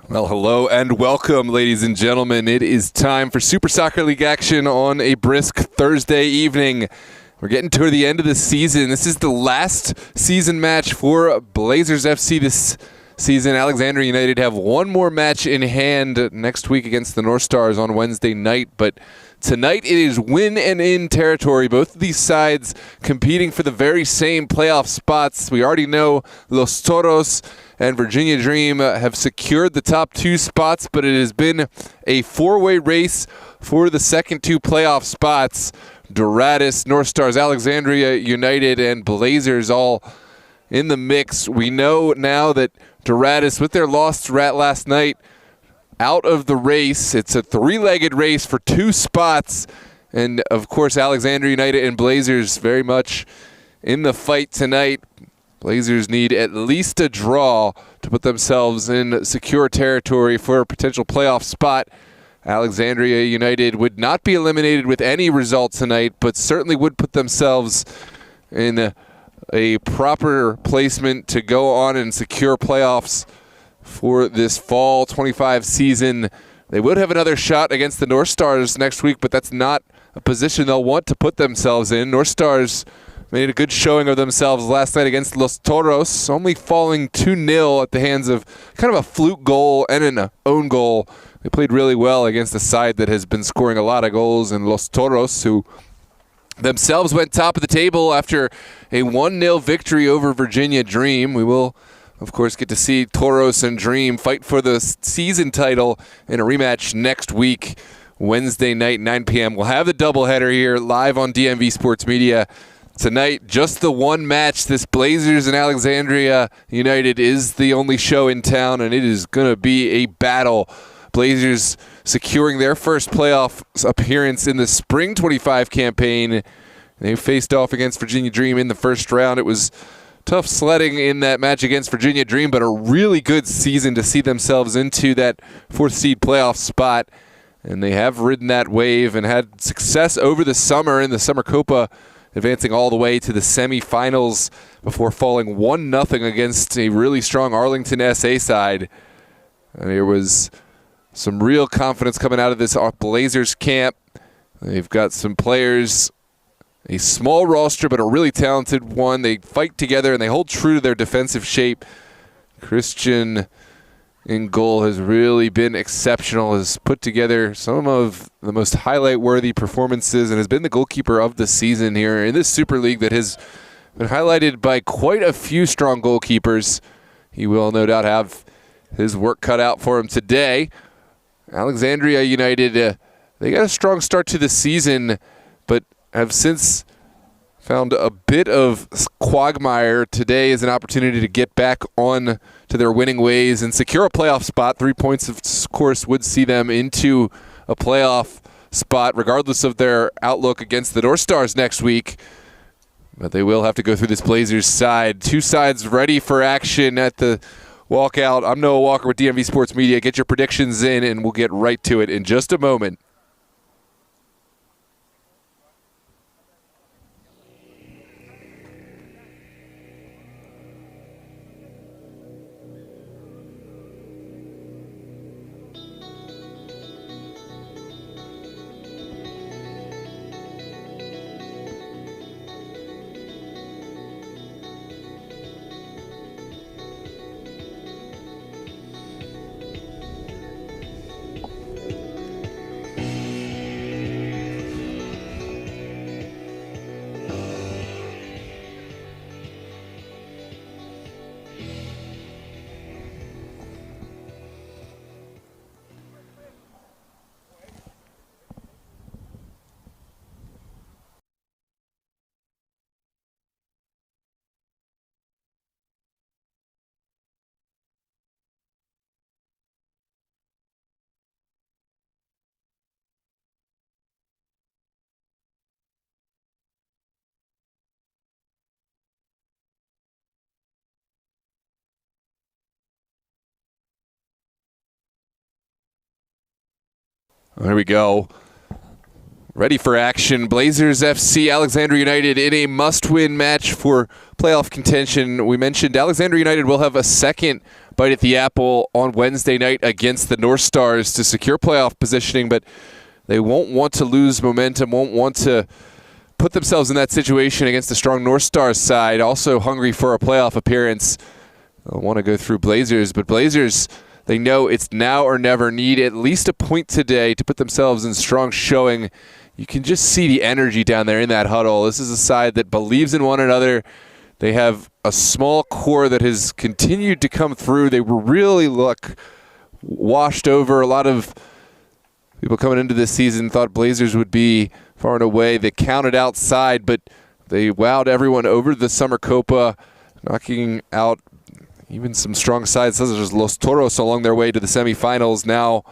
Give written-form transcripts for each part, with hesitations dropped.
Well, hello and welcome, ladies and gentlemen. It is time for Super Soccer League action on a brisk Thursday evening. We're getting toward the end of the season. This is the last season match for Blazers FC this season. Alexandria United have one more match in hand next week against the North Stars on Wednesday night, but tonight it is win and in territory. Both of these sides competing for the very same playoff spots. We already know Los Toros and Virginia Dream have secured the top two spots, but it has been a four-way race for the second two playoff spots. Dorados, North Stars, Alexandria United, and Blazers all in the mix. We know now that Dorados, with their loss to Rat last night, out of the race. It's a three-legged race for two spots. And, of course, Alexandria United and Blazers very much in the fight tonight. Blazers need at least a draw to put themselves in secure territory for a potential playoff spot. Alexandria United would not be eliminated with any result tonight, but certainly would put themselves in a proper placement to go on and secure playoffs for this fall 25 season. They would have another shot against the North Stars next week, but that's not a position they'll want to put themselves in. North Stars made a good showing of themselves last night against Los Toros, only falling 2-0 at the hands of kind of a fluke goal and an own goal. They played really well against a side that has been scoring a lot of goals, and Los Toros, who themselves went top of the table after a 1-0 victory over Virginia Dream. We will, of course, get to see Toros and Dream fight for the season title in a rematch next week, Wednesday night, 9 p.m. We'll have the doubleheader here live on DMV Sports Media. Tonight, just the one match. This Blazers and Alexandria United is the only show in town, and it is going to be a battle. Blazers securing their first playoff appearance in the Spring 25 campaign. They faced off against Virginia Dream in the first round. It was tough sledding in that match against Virginia Dream, but a really good season to see themselves into that fourth seed playoff spot. And they have ridden that wave and had success over the summer in the Summer Copa, advancing all the way to the semifinals before falling 1-0 against a really strong Arlington SA side. And there was some real confidence coming out of this Blazers camp. They've got some players, a small roster, but a really talented one. They fight together and they hold true to their defensive shape. Christian in goal has really been exceptional, has put together some of the most highlight-worthy performances and has been the goalkeeper of the season here in this Super League that has been highlighted by quite a few strong goalkeepers. He will no doubt have his work cut out for him today. Alexandria United, they got a strong start to the season, but have since found a bit of quagmire. Today is an opportunity to get back on to their winning ways and secure a playoff spot. 3 points, of course, would see them into a playoff spot, regardless of their outlook against the North Stars next week. But they will have to go through this Blazers side. Two sides ready for action at the walkout. I'm Noah Walker with DMV Sports Media. Get your predictions in, and we'll get right to it in just a moment. There we go. Ready for action. Blazers FC, Alexandria United in a must-win match for playoff contention. We mentioned Alexandria United will have a second bite at the apple on Wednesday night against the North Stars to secure playoff positioning, but they won't want to lose momentum, won't want to put themselves in that situation against the strong North Stars side, also hungry for a playoff appearance. They'll want to go through Blazers, but Blazers, they know it's now or never, need at least a point today to put themselves in strong showing. You can just see the energy down there in that huddle. This is a side that believes in one another. They have a small core that has continued to come through. They were really washed over. A lot of people coming into this season thought Blazers would be far and away. They counted outside, but they wowed everyone over the Summer Copa, knocking out even some strong sides such as Los Toros along their way to the semifinals. Now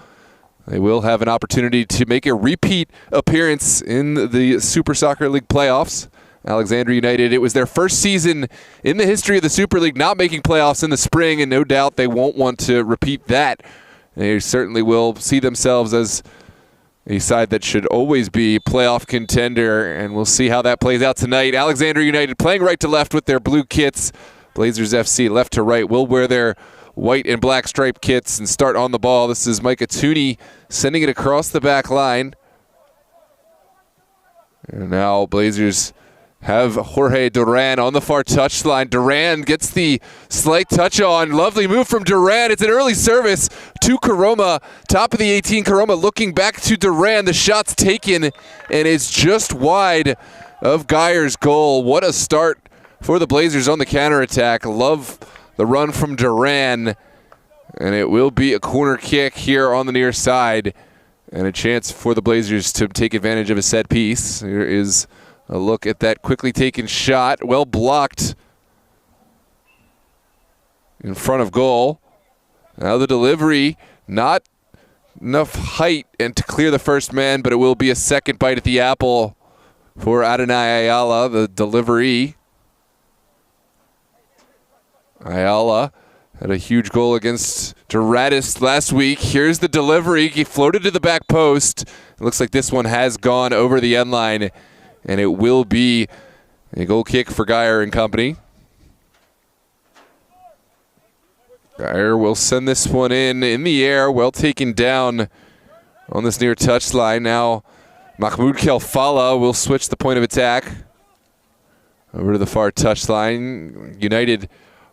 they will have an opportunity to make a repeat appearance in the Super Soccer League playoffs. Alexandria United, it was their first season in the history of the Super League not making playoffs in the spring, and no doubt they won't want to repeat that. They certainly will see themselves as a side that should always be playoff contender, and we'll see how that plays out tonight. Alexandria United playing right to left with their blue kits. Blazers FC left to right will wear their white and black striped kits and start on the ball. This is Micah Tooney sending it across the back line. And now Blazers have Jorge Duran on the far touchline. Duran gets the slight touch on. Lovely move from Duran. It's an early service to Karoma. Top of the 18, Karoma looking back to Duran. The shot's taken, and it's just wide of Geyer's goal. What a start for the Blazers on the counterattack. Love the run from Duran, and it will be a corner kick here on the near side, and a chance for the Blazers to take advantage of a set piece. Here is a look at that quickly taken shot. Well blocked in front of goal. Now the delivery, not enough height and to clear the first man, but it will be a second bite at the apple for Adonai Ayala, the delivery. Ayala had a huge goal against Doratis last week. Here's the delivery. He floated to the back post. It looks like this one has gone over the end line, and it will be a goal kick for Geyer and company. Geyer will send this one in the air, well taken down on this near touchline. Now Mahmoud Kelfala will switch the point of attack over to the far touchline. United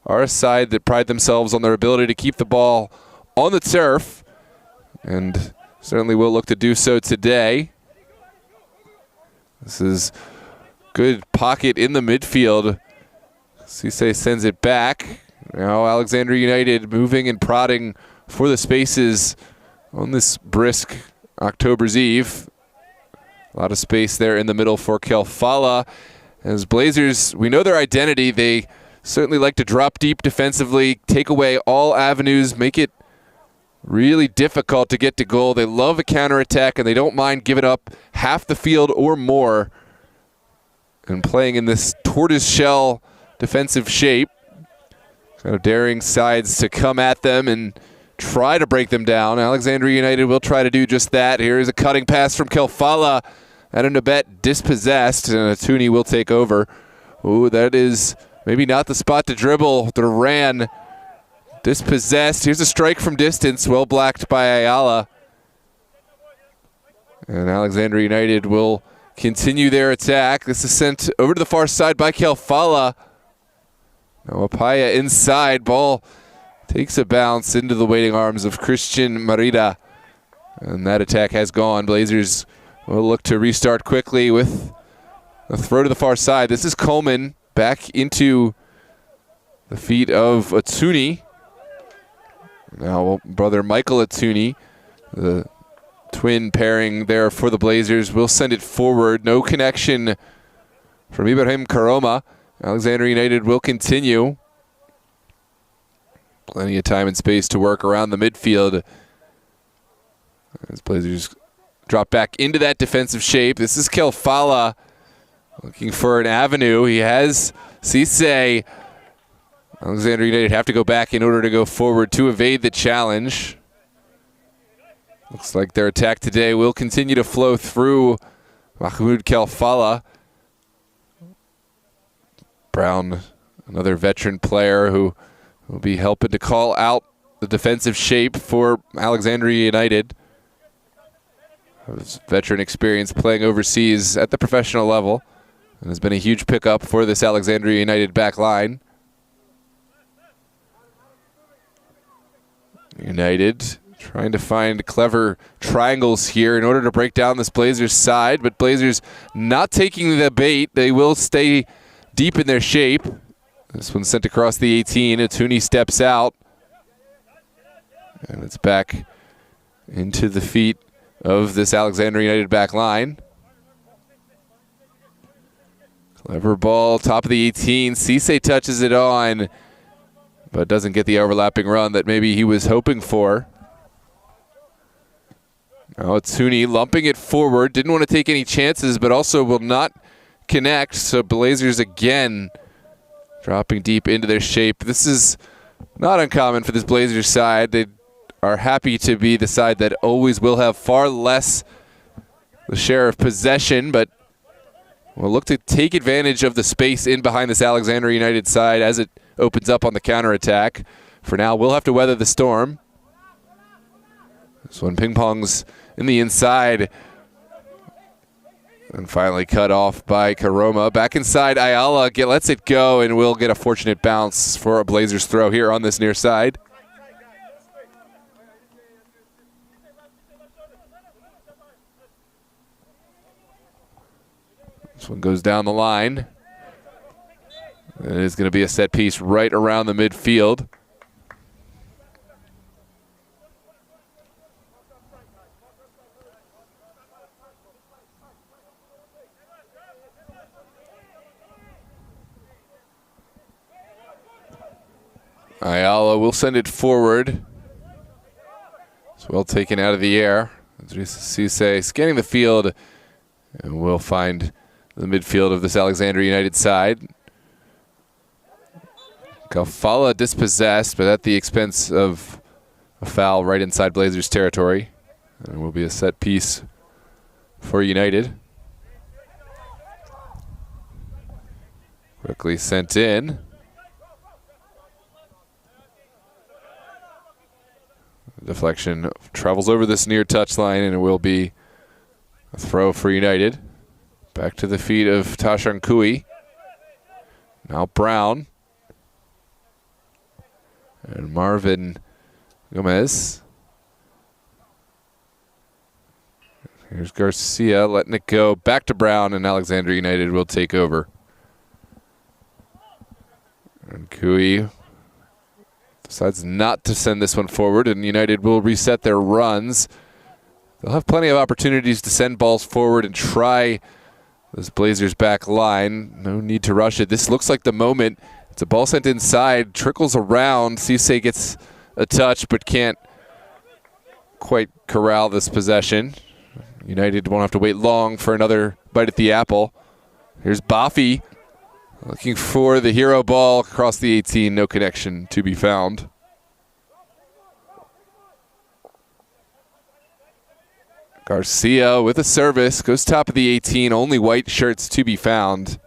are a side that pride themselves on their ability to keep the ball on the turf, and certainly will look to do so today. This is good pocket in the midfield. Cisse sends it back. Now Alexandria United moving and prodding for the spaces on this brisk October's Eve. A lot of space there in the middle for Kelfala. As Blazers, we know their identity. They certainly like to drop deep defensively, take away all avenues, make it really difficult to get to goal. They love a counterattack, and they don't mind giving up half the field or more and playing in this tortoiseshell defensive shape. So daring sides to come at them and try to break them down. Alexandria United will try to do just that. Here is a cutting pass from Kelfala. Adonabet dispossessed, and Tooney will take over. Ooh, that is maybe not the spot to dribble. Duran dispossessed. Here's a strike from distance, well blocked by Ayala. And Alexandria United will continue their attack. This is sent over to the far side by Kelfala. Now Apaya inside. Ball takes a bounce into the waiting arms of Christian Marida. And that attack has gone. Blazers will look to restart quickly with a throw to the far side. This is Coleman back into the feet of Atuni. Now brother Michael Atuni, the twin pairing there for the Blazers, will send it forward. No connection from Ibrahim Karoma. Alexandria United will continue. Plenty of time and space to work around the midfield as Blazers drop back into that defensive shape. This is Kelfala looking for an avenue. He has Cisse. Alexandria United have to go back in order to go forward to evade the challenge. Looks like their attack today will continue to flow through Mahmoud Kelfala. Brown, another veteran player who will be helping to call out the defensive shape for Alexandria United. His veteran experience playing overseas at the professional level, and has been a huge pickup for this Alexandria United back line. United trying to find clever triangles here in order to break down this Blazers side, but Blazers not taking the bait. They will stay deep in their shape. This one's sent across the 18. Atuni steps out, and it's back into the feet of this Alexandria United back line. Clever ball, top of the 18. Cisse touches it on, but doesn't get the overlapping run that maybe he was hoping for. Now Atuni lumping it forward. Didn't want to take any chances, but also will not connect. So Blazers again dropping deep into their shape. This is not uncommon for this Blazers side. They are happy to be the side that always will have far less the share of possession, but will look to take advantage of the space in behind this Alexandria United side as it opens up on the counterattack. For now, we'll have to weather the storm. This one ping-pongs in the inside. And finally cut off by Karoma. Back inside, Ayala lets it go, and we'll get a fortunate bounce for a Blazers throw here on this near side. This one goes down the line. It is going to be a set piece right around the midfield. Ayala will send it forward. It's well taken out of the air. Cisse scanning the field, and we'll find the midfield of this Alexandria United side. Kafala dispossessed, but at the expense of a foul right inside Blazers territory. And it will be a set piece for United. Quickly sent in. Deflection travels over this near touchline, and it will be a throw for United. Back to the feet of Tashan Kui. Now Brown. And Marvin Gomez. Here's Garcia letting it go. Back to Brown, and Alexandria United will take over. And Kui decides not to send this one forward, and United will reset their runs. They'll have plenty of opportunities to send balls forward and try this Blazers back line. No need to rush it. This looks like the moment. It's a ball sent inside, trickles around. Cisse gets a touch, but can't quite corral this possession. United won't have to wait long for another bite at the apple. Here's Bafi looking for the hero ball across the 18. No connection to be found. Garcia with a service, goes top of the 18. Only white shirts to be found.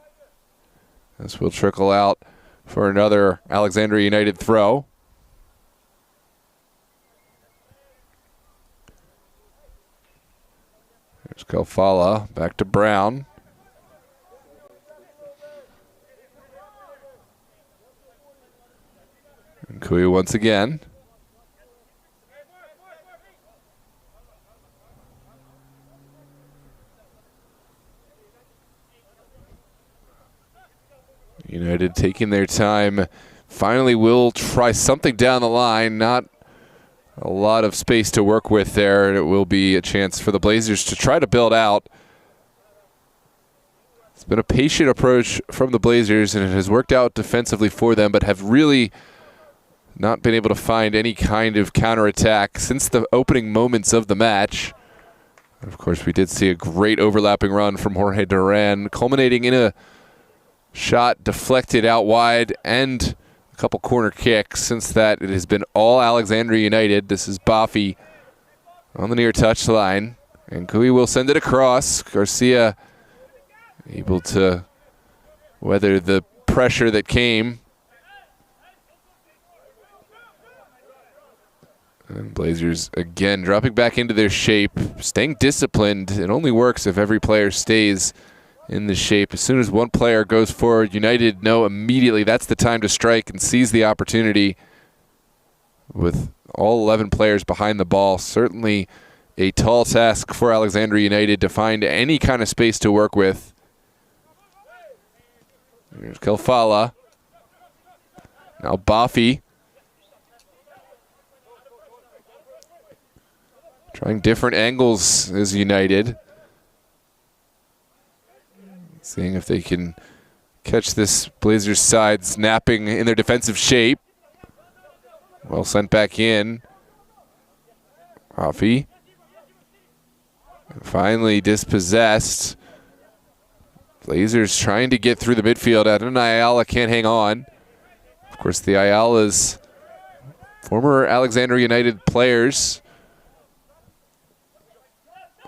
This will trickle out for another Alexandria United throw. There's Kofala, back to Brown. And Kui once again. United taking their time. Finally will try something down the line. Not a lot of space to work with there. It will be a chance for the Blazers to try to build out. It's been a patient approach from the Blazers, and it has worked out defensively for them, but have really not been able to find any kind of counterattack since the opening moments of the match. And of course, we did see a great overlapping run from Jorge Duran, culminating in a shot deflected out wide and a couple corner kicks. Since that, it has been all Alexandria United. This is Bafi on the near touchline, and Kui will send it across. Garcia able to weather the pressure that came. And Blazers again dropping back into their shape, staying disciplined. It only works if every player stays in the shape. As soon as one player goes forward, United know immediately that's the time to strike and seize the opportunity. With all 11 players behind the ball, certainly a tall task for Alexandria United to find any kind of space to work with. Here's Kelfala. Now Bafi. Trying different angles as United. Seeing if they can catch this Blazers side snapping in their defensive shape. Well sent back in. Bafi. Finally dispossessed. Blazers trying to get through the midfield. Adnan Ayala can't hang on. Of course, the Ayalas, former Alexandria United players.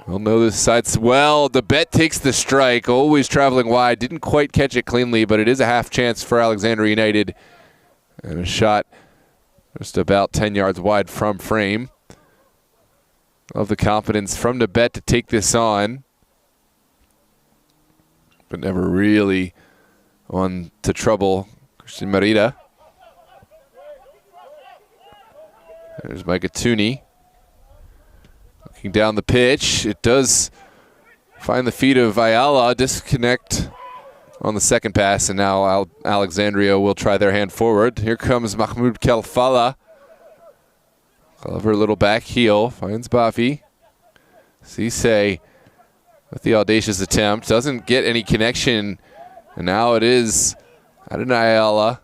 We'll know this side well. The bet takes the strike, always traveling wide. Didn't quite catch it cleanly, but it is a half chance for Alexandria United. And a shot just about 10 yards wide from frame. Love the confidence from the bet to take this on. But never really on to trouble Christian Merida. There's Micah Tooney. Looking down the pitch. It does find the feet of Ayala. Disconnect on the second pass, and now Alexandria will try their hand forward. Here comes Mahmoud Kelfala. Clever little back heel. Finds Bafi. Cisse with the audacious attempt. Doesn't get any connection. And now it is Adnan Ayala.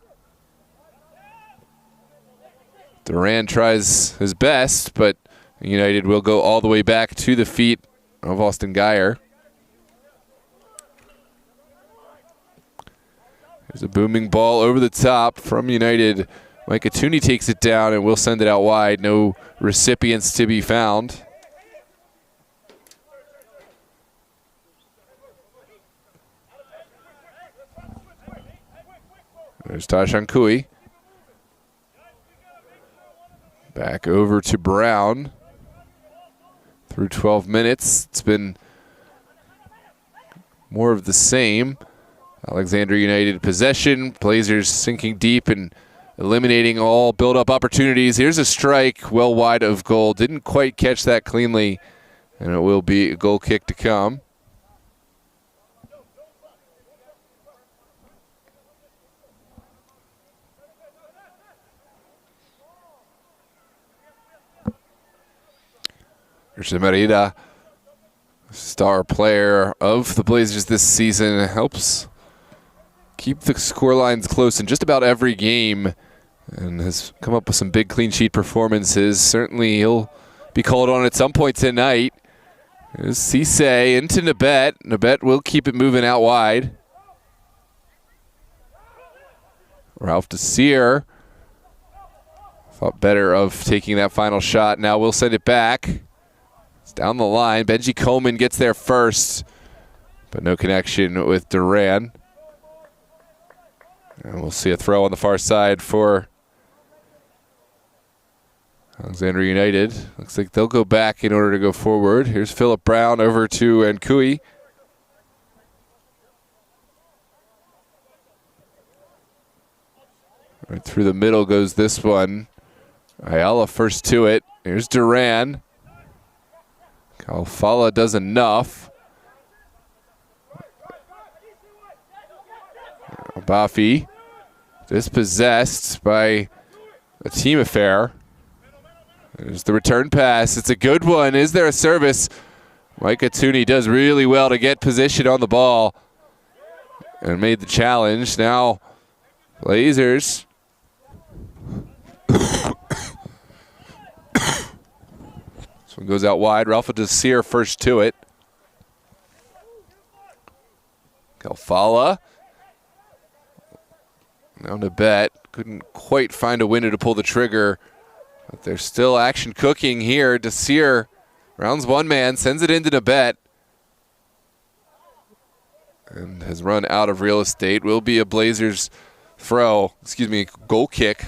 Duran tries his best, but United will go all the way back to the feet of Austin Geyer. There's a booming ball over the top from United. Micah Tooney takes it down and will send it out wide. No recipients to be found. There's Tashan Kui. Back over to Brown. Through 12 minutes, it's been more of the same. Alexandria United possession. Blazers sinking deep and eliminating all build-up opportunities. Here's a strike well wide of goal. Didn't quite catch that cleanly, and it will be a goal kick to come. Christian Merida, star player of the Blazers this season, helps keep the scorelines close in just about every game and has come up with some big clean sheet performances. Certainly he'll be called on at some point tonight. There's Cisse into Nabet. Nabet will keep it moving out wide. Ralph Desir thought better of taking that final shot. Now we'll send it back. It's down the line. Benji Coleman gets there first, but no connection with Duran. And we'll see a throw on the far side for Alexandria United. Looks like they'll go back in order to go forward. Here's Philip Brown over to Nkui. Right through the middle goes this one. Ayala first to it. Here's Duran. Kalfala does enough. Bafi dispossessed by a team affair. There's the return pass. It's a good one. Is there a service? Micah Tooney does really well to get position on the ball and made the challenge. Now, Blazers. This one goes out wide. Ralph Desir first to it. Kalfala. Now Nabet. Couldn't quite find a window to pull the trigger. But there's still action cooking here. Desir rounds one man, sends it into Nabet. And has run out of real estate. Will be a Blazers goal kick.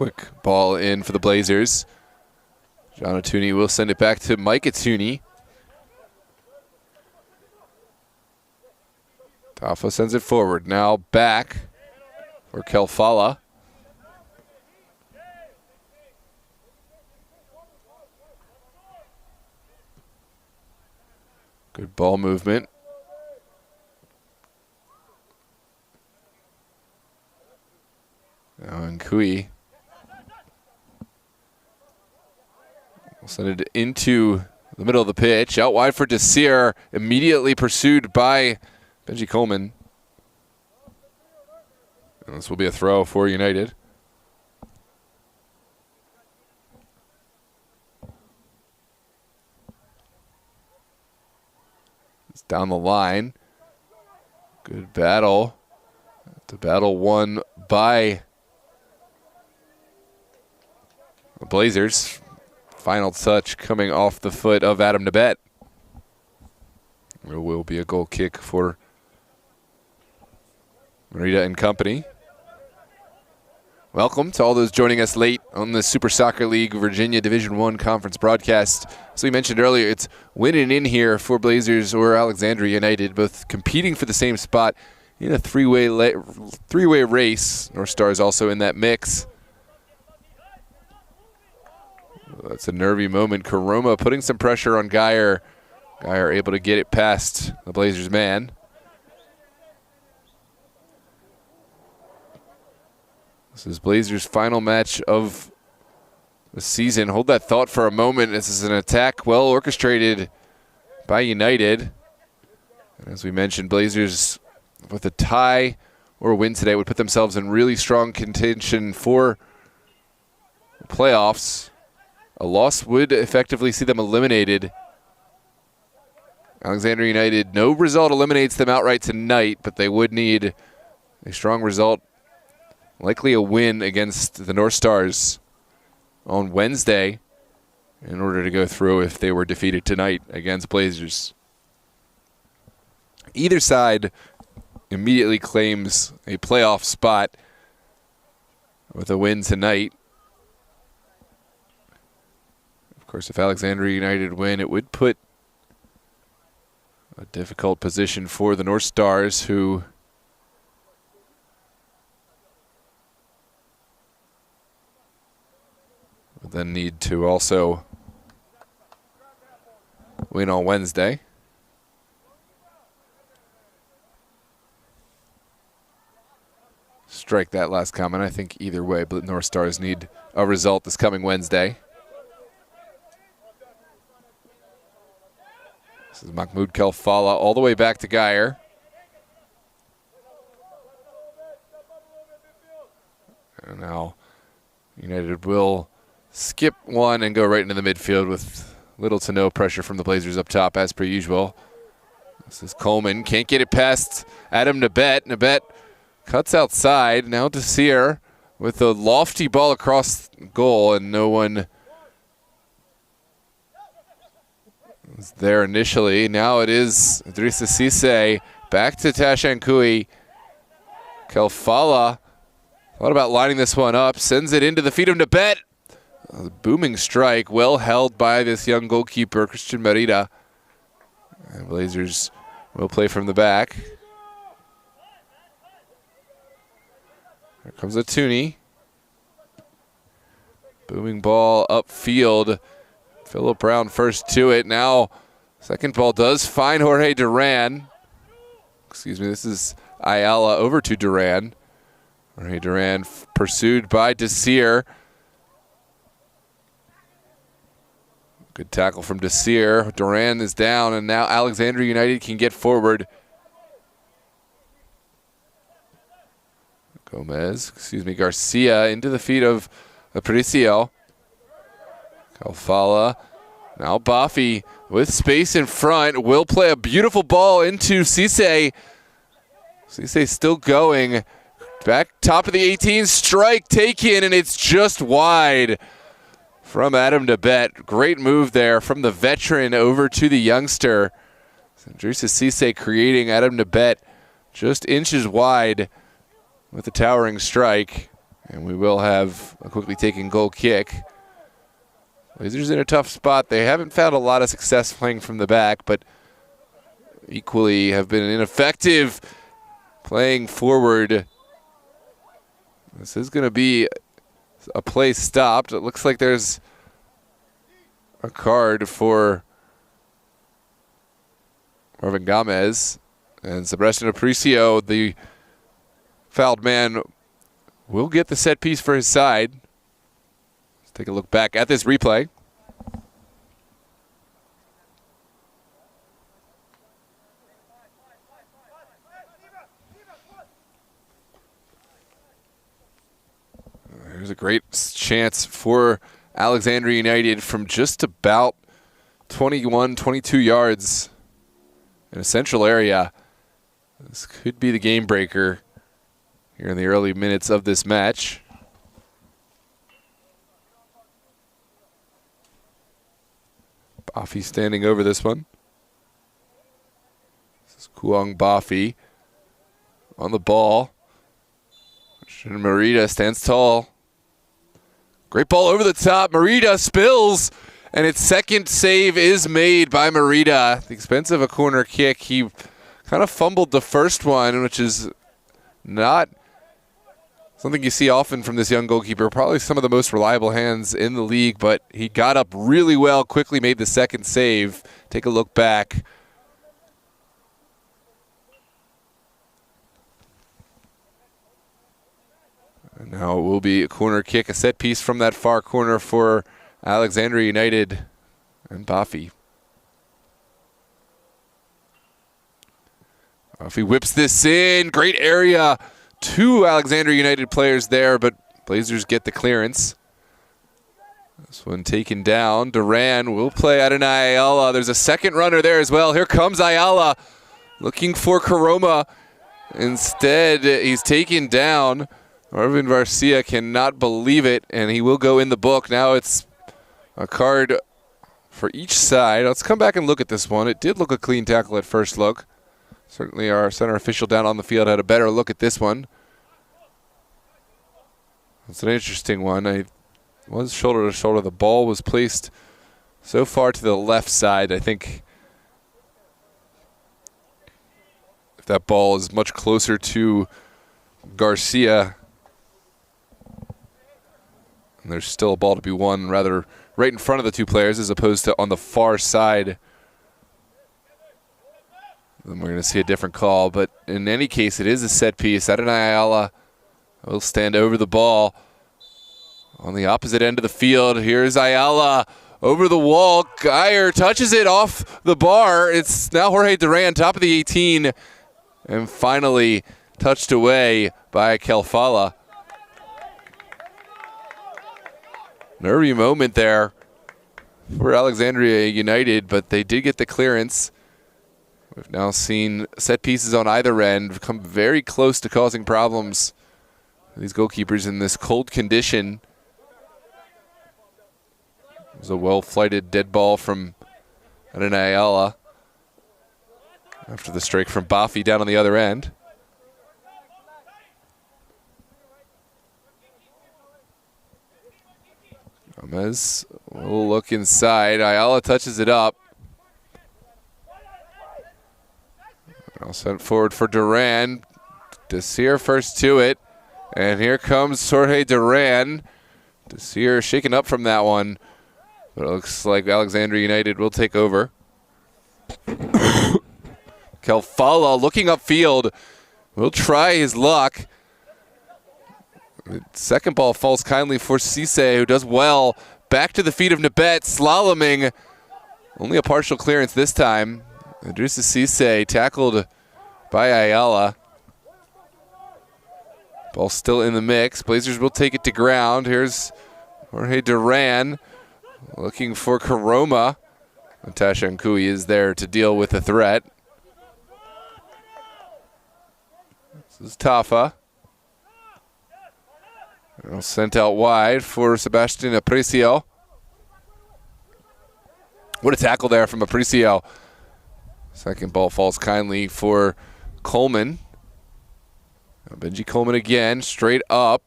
Quick ball in for the Blazers. John Atuni will send it back to Mike Atuni. Taffa sends it forward. Now back for Kelfala. Good ball movement. Now Nkui will send it into the middle of the pitch. Out wide for Desir. Immediately pursued by Benji Coleman. And this will be a throw for United. It's down the line. Good battle. The battle won by the Blazers. Final touch coming off the foot of Adam Nabet. There will be a goal kick for Merida and company. Welcome to all those joining us late on the Super Soccer League Virginia Division I Conference broadcast. As we mentioned earlier, it's winning in here for Blazers or Alexandria United, both competing for the same spot in a three-way race. North Stars also in that mix. That's a nervy moment. Karoma putting some pressure on Geyer. Geyer able to get it past the Blazers man. This is Blazers' final match of the season. Hold that thought for a moment. This is an attack well orchestrated by United. And as we mentioned, Blazers with a tie or a win today would put themselves in really strong contention for the playoffs. A loss would effectively see them eliminated. Alexandria United, no result eliminates them outright tonight, but they would need a strong result. Likely a win against the North Stars on Wednesday in order to go through if they were defeated tonight against Blazers. Either side immediately claims a playoff spot with a win tonight. Of course, if Alexandria United win, it would put a difficult position for the North Stars, who then need to also win on Wednesday. Strike that last comment. I think either way, but North Stars need a result this coming Wednesday. This is Mahmoud Kelfala all the way back to Geyer. And now United will skip one and go right into the midfield with little to no pressure from the Blazers up top, as per usual. This is Coleman. Can't get it past Adam Nabet. Nabet cuts outside. Now Desir with a lofty ball across goal, and no one was there initially. Now it is Idrissa Cisse. Back to Tashankui. Kelfala thought about lining this one up. Sends it into the feet of Nabet. A booming strike, well held by this young goalkeeper, Christian Merida. And Blazers will play from the back. Here comes Atuni. Booming ball upfield. Philip Brown first to it. Now, second ball does find Jorge Duran. Excuse me, this is Ayala over to Duran. Jorge Duran pursued by Desir. Good tackle from Desir. Duran is down, and now Alexandria United can get forward. Garcia into the feet of Aparicio. Kelfala. Now Bafi with space in front. Will play a beautiful ball into Cisse. Cisse still going. Back top of the 18. Strike taken, and it's just wide from Adam Nabet. Great move there from the veteran over to the youngster. Idrissa Cisse creating Adam Nabet just inches wide with a towering strike. And we will have a quickly taken goal kick. Blazers in a tough spot. They haven't found a lot of success playing from the back, but equally have been ineffective playing forward. This is going to be a play stopped. It looks like there's a card for Marvin Gomez. And Sebastian Aparicio, the fouled man, will get the set piece for his side. Let's take a look back at this replay. There's a great chance for Alexandria United from just about 21, 22 yards in a central area. This could be the game breaker here in the early minutes of this match. Bafi standing over this one. This is Kuang Bafi on the ball. Merida stands tall. Great ball over the top. Merida spills, and its second save is made by Merida. At the expense of a corner kick. He kind of fumbled the first one, which is not something you see often from this young goalkeeper. Probably some of the most reliable hands in the league, but he got up really well, quickly made the second save. Take a look back. And now it will be a corner kick, a set piece from that far corner for Alexandria United and Bafi. Bafi whips this in. Great area. Two Alexandria United players there, but Blazers get the clearance. This one taken down. Duran will play Adonai Ayala. There's a second runner there as well. Here comes Ayala looking for Karoma. Instead, he's taken down. Marvin Garcia cannot believe it, and he will go in the book. Now it's a card for each side. Let's come back and look at this one. It did look a clean tackle at first look. Certainly our center official down on the field had a better look at this one. It's an interesting one. It was shoulder to shoulder. The ball was placed so far to the left side. I think if that ball is much closer to Garcia, and there's still a ball to be won rather right in front of the two players as opposed to on the far side, then we're going to see a different call. But in any case, it is a set piece. Adonai Ayala will stand over the ball on the opposite end of the field. Here's Ayala over the wall. Geyer touches it off the bar. It's now Jorge Duran, top of the 18, and finally touched away by Kelfala. Nervy moment there for Alexandria United, but they did get the clearance. We've now seen set pieces on either end come very close to causing problems for these goalkeepers in this cold condition. It was a well-flighted dead ball from Adonai Ayala after the strike from Bafi down on the other end. Gomez will look inside. Ayala touches it up. I'll send it forward for Duran. Desir first to it. And here comes Jorge Duran. Desir shaken up from that one. But it looks like Alexandria United will take over. Kelfala looking upfield. Will try his luck. The second ball falls kindly for Cisse, who does well. Back to the feet of Nabet, slaloming. Only a partial clearance this time. Idrissa Cisse tackled by Ayala. Ball still in the mix. Blazers will take it to ground. Here's Jorge Duran looking for Karoma. Natasha Nkui is there to deal with the threat. This is Tafa. Sent out wide for Sebastian Aparicio. What a tackle there from Aparicio. Second ball falls kindly for Coleman. Benji Coleman again, straight up.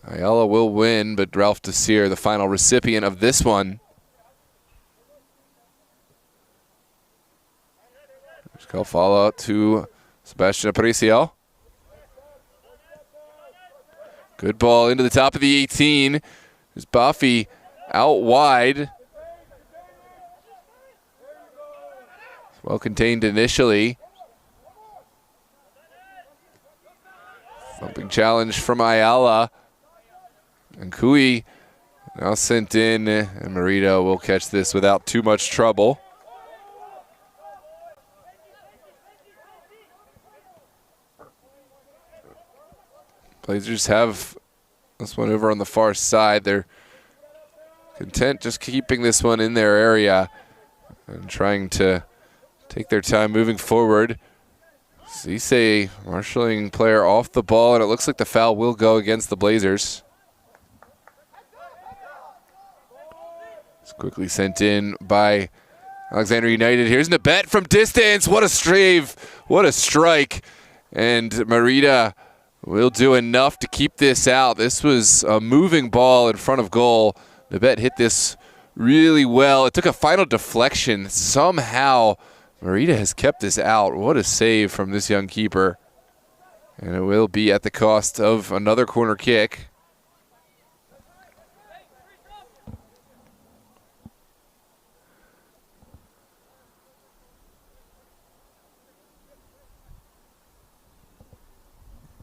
Ayala will win, but Ralph Desir, the final recipient of this one. Go follow out to Sebastian Aparicio. Good ball into the top of the 18. There's Buffy out wide. Well contained initially. Thumping challenge from Ayala. And Kui now sent in, and Merida will catch this without too much trouble. Blazers have this one over on the far side. They're content just keeping this one in their area and trying to take their time moving forward. Cisse marshalling player off the ball, and it looks like the foul will go against the Blazers. It's quickly sent in by Alexandria United. Here's Nabet from distance. What a strave, what a strike. And Merida will do enough to keep this out. This was a moving ball in front of goal. Nabet hit this really well. It took a final deflection. Somehow Merida has kept this out. What a save from this young keeper. And it will be at the cost of another corner kick.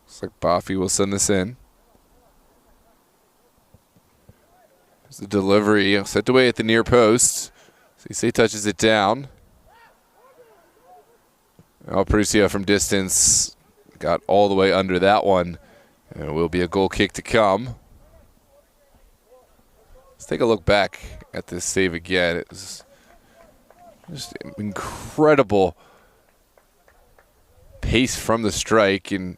Looks like Buffy will send this in. There's the delivery sent away at the near post. Cisse touches it down. Aparicio from distance got all the way under that one. And it will be a goal kick to come. Let's take a look back at this save again. It was just incredible pace from the strike, and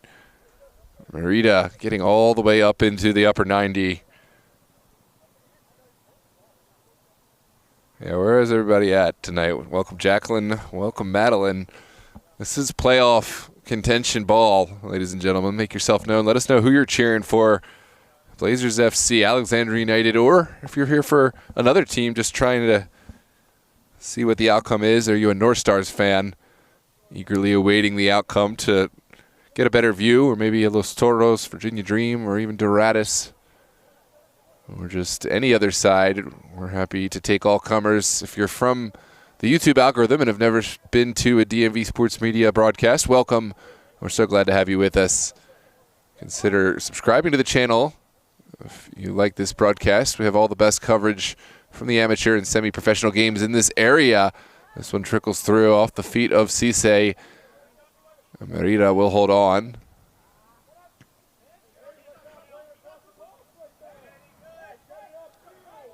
Merida getting all the way up into the upper 90. Yeah, where is everybody at tonight? Welcome, Jacqueline. Welcome, Madeline. This is playoff contention ball, ladies and gentlemen. Make yourself known. Let us know who you're cheering for. Blazers FC, Alexandria United, or if you're here for another team just trying to see what the outcome is. Are you a North Stars fan? Eagerly awaiting the outcome to get a better view, or maybe a Los Toros, Virginia Dream, or even Doratus, or just any other side. We're happy to take all comers. If you're from the YouTube algorithm and have never been to a DMV Sports Media broadcast, welcome. We're so glad to have you with us. Consider subscribing to the channel if you like this broadcast. We have all the best coverage from the amateur and semi-professional games in this area. This one trickles through off the feet of Cisse. Merida will hold on.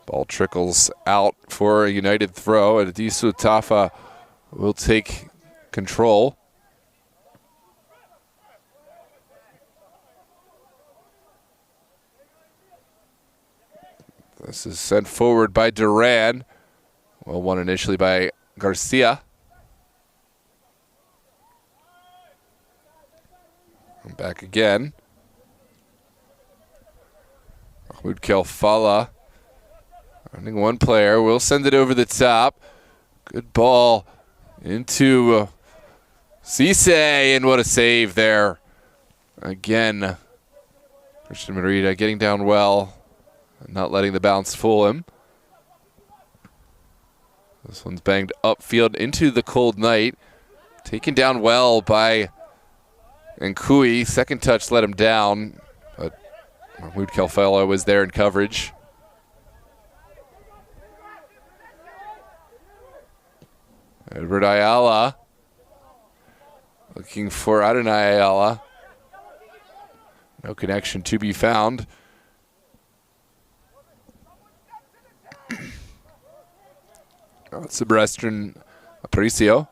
Ball trickles out for a United throw, and Adisu Tafa will take control. This is sent forward by Duran. Well won initially by Garcia. Back again. Mahmoud Kelfala running one player. Will send it over the top. Good ball into Cisse, and what a save there. Again, Christian Merida getting down well, not letting the bounce fool him. This one's banged upfield into the cold night. Taken down well by Kui. Second touch let him down, but Mahmoud Kelfala was there in coverage. Edward Ayala looking for Adonai Ayala. No connection to be found. Sebastian Aparicio.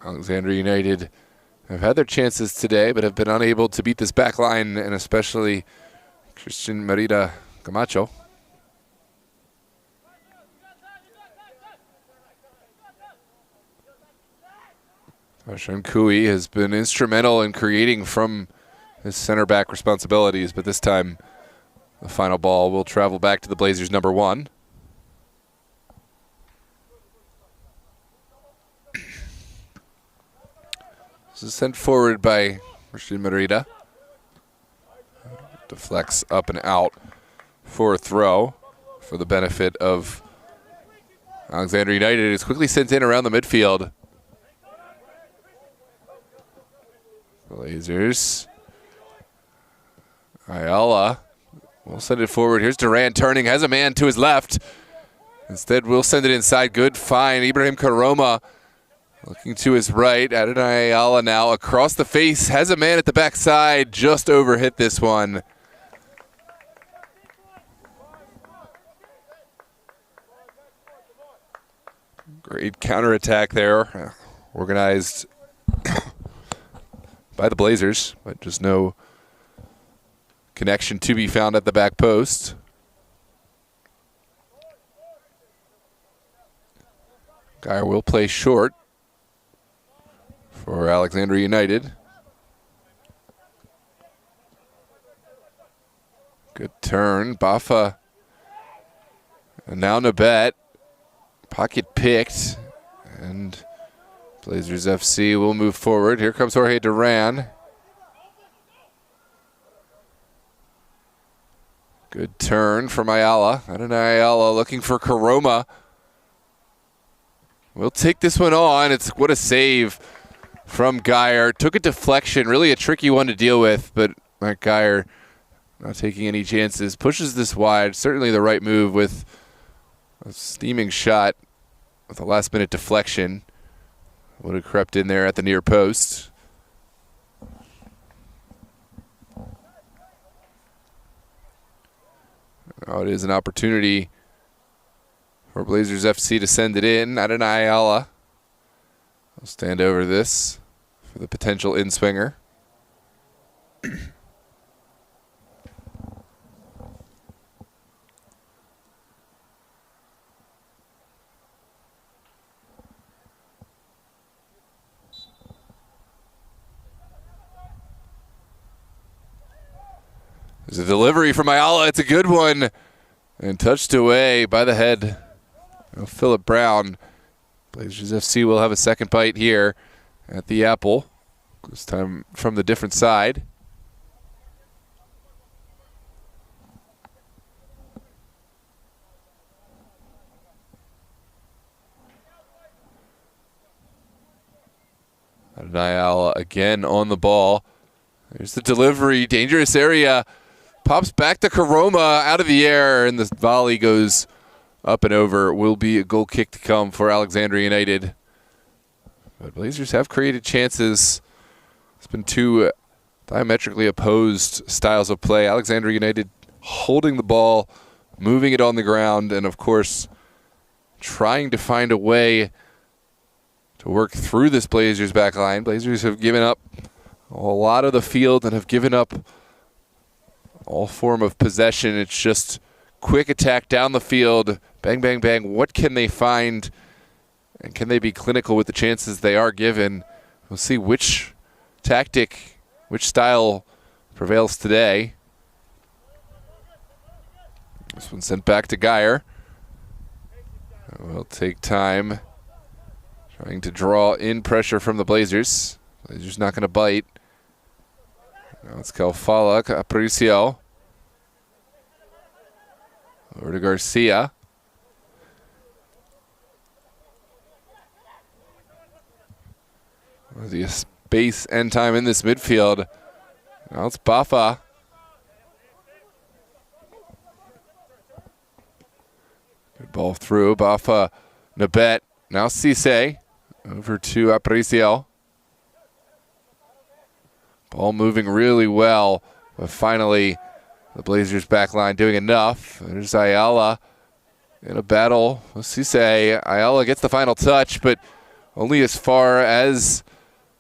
Alexandria United have had their chances today, but have been unable to beat this back line, and especially Christian Merida Camacho. Ashram Kui has been instrumental in creating from his center back responsibilities, but this time the final ball will travel back to the Blazers' number 1. This is sent forward by Rashid Merida. Deflects up and out for a throw for the benefit of Alexandria United. It's quickly sent in around the midfield. Blazers. Ayala will send it forward. Here's Duran turning, has a man to his left. Instead, we'll send it inside. Good find. Ibrahim Karoma looking to his right. Adonai Ayala now across the face. Has a man at the backside. Just overhit this one. Great counterattack there. Organized by the Blazers, but just no connection to be found at the back post. Geyer will play short for Alexandria United. Good turn. Bafa. And now Nabet. Pocket picked. And Blazers FC will move forward. Here comes Jorge Duran. Good turn from Ayala. Adonai Ayala looking for Karoma. We'll take this one on. What a save from Geyer. Took a deflection, really a tricky one to deal with, but Mike Geyer not taking any chances. Pushes this wide. Certainly the right move with a steaming shot with a last-minute deflection. Would have crept in there at the near post. Now it is an opportunity for Blazers FC to send it in. Adonai Ayala will stand over this for the potential in-swinger. There's a delivery from Ayala. It's a good one. And touched away by the head of Philip Brown. Blazers FC will have a second bite here at the apple. This time from the different side. Ayala again on the ball. There's the delivery. Dangerous area. Pops back to Karoma out of the air, and the volley goes up and over. Will be a goal kick to come for Alexandria United. But Blazers have created chances. It's been two diametrically opposed styles of play. Alexandria United holding the ball, moving it on the ground, and of course trying to find a way to work through this Blazers back line. Blazers have given up a lot of the field and have given up all form of possession. It's just quick attack down the field. Bang, bang, bang. What can they find? And can they be clinical with the chances they are given? We'll see which tactic, which style prevails today. This one sent back to Geyer. We'll take time trying to draw in pressure from the Blazers. Blazers not going to bite. Now it's Calfala, Aparicio. Over to Garcia. The space and time in this midfield. Now it's Bafa. Good ball through. Bafa, Nabet. Now Cisse. Over to Aparicio. Ball moving really well, but finally the Blazers back line doing enough. There's Ayala in a battle with Cisse. Ayala gets the final touch, but only as far as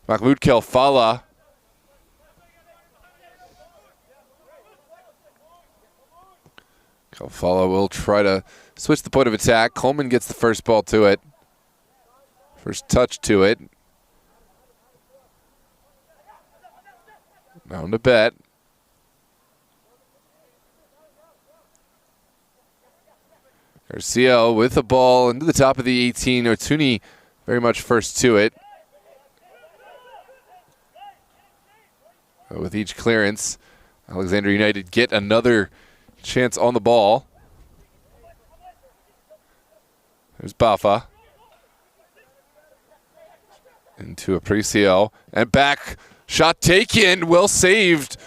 Mahmoud Kelfala. Kelfala will try to switch the point of attack. Coleman gets the first ball to it. First touch to it. Down to bet. Garcia with the ball into the top of the 18. Otuni very much first to it. With each clearance, Alexandria United get another chance on the ball. There's Bafa. Into Aparicio. And back. Shot taken. Well saved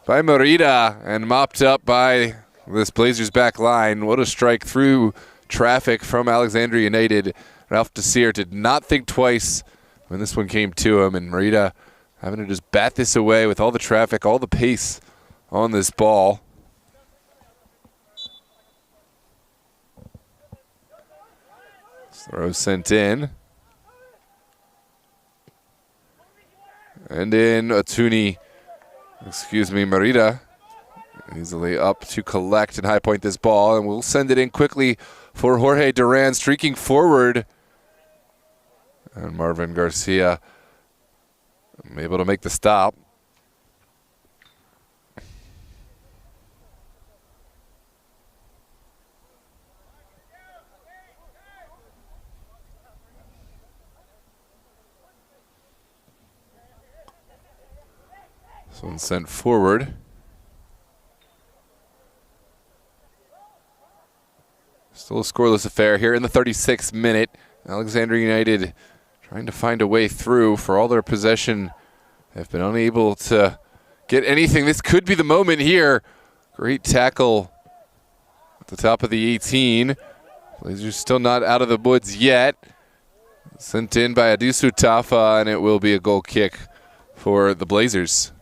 by Merida. And mopped up by this Blazers back line. What a strike through traffic from Alexandria United. Ralph Desir did not think twice when this one came to him. And Merida having to just bat this away with all the traffic, all the pace on this ball. Throw sent in. And in Merida easily up to collect and high point this ball. And we'll send it in quickly for Jorge Duran streaking forward. And Marvin Garcia able to make the stop. This one's sent forward. Still a scoreless affair here in the 36th minute. Alexandria United trying to find a way through. For all their possession, have been unable to get anything. This could be the moment here. Great tackle at the top of the 18. Blazers still not out of the woods yet. Sent in by Adisu Tafa, and it will be a goal kick for the Blazers.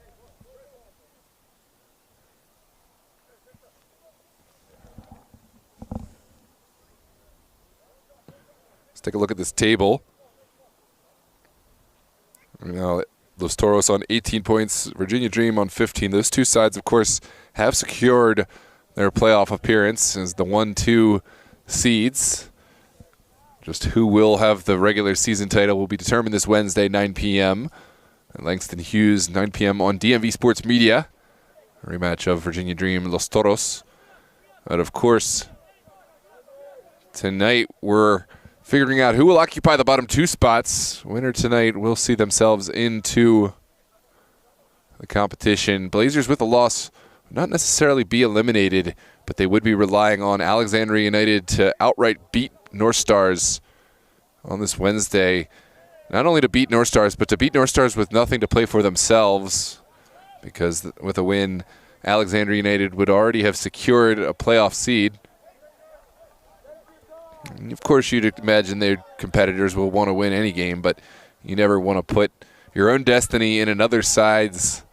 Let's take a look at this table. Now, Los Toros on 18 points, Virginia Dream on 15. Those two sides, of course, have secured their playoff appearance as the 1-2 seeds. Just who will have the regular season title will be determined this Wednesday, 9 p.m. at Langston Hughes, 9 p.m. on DMV Sports Media. A rematch of Virginia Dream, Los Toros. But, of course, tonight we're figuring out who will occupy the bottom two spots. Winner tonight will see themselves into the competition. Blazers with a loss would not necessarily be eliminated, but they would be relying on Alexandria United to outright beat North Stars on this Wednesday. Not only to beat North Stars, but to beat North Stars with nothing to play for themselves, because with a win, Alexandria United would already have secured a playoff seed. Of course, you'd imagine their competitors will want to win any game, but you never want to put your own destiny in another side's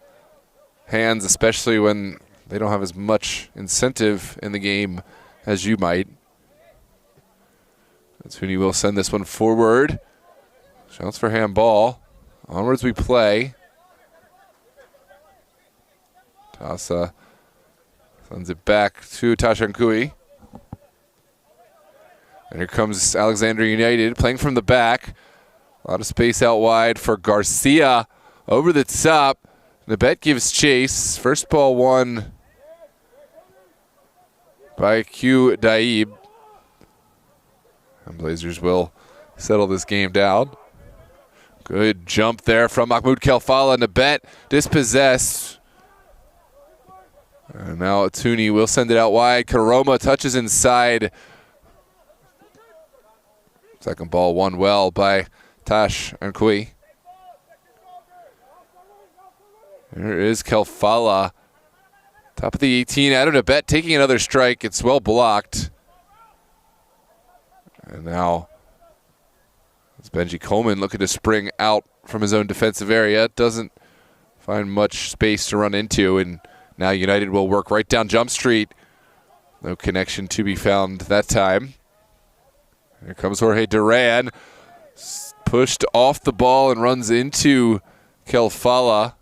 hands, especially when they don't have as much incentive in the game as you might. Tuni will send this one forward. Shouts for handball. Onwards we play. Tasa sends it back to Tashankui. And here comes Alexandria United playing from the back. A lot of space out wide for Garcia. Over the top. Nabet gives chase. First ball won by Q Daib. And Blazers will settle this game down. Good jump there from Mahmoud Kelfala. Nabet dispossessed. And now Tuni will send it out wide. Karoma touches inside. Second ball won well by Tash and Kui. Here is Kelfala. Top of the 18. Adam Nabet taking another strike. It's well blocked. And now it's Benji Coleman looking to spring out from his own defensive area. Doesn't find much space to run into. And now United will work right down Jump Street. No connection to be found that time. Here comes Jorge Duran. Pushed off the ball and runs into Kelfala.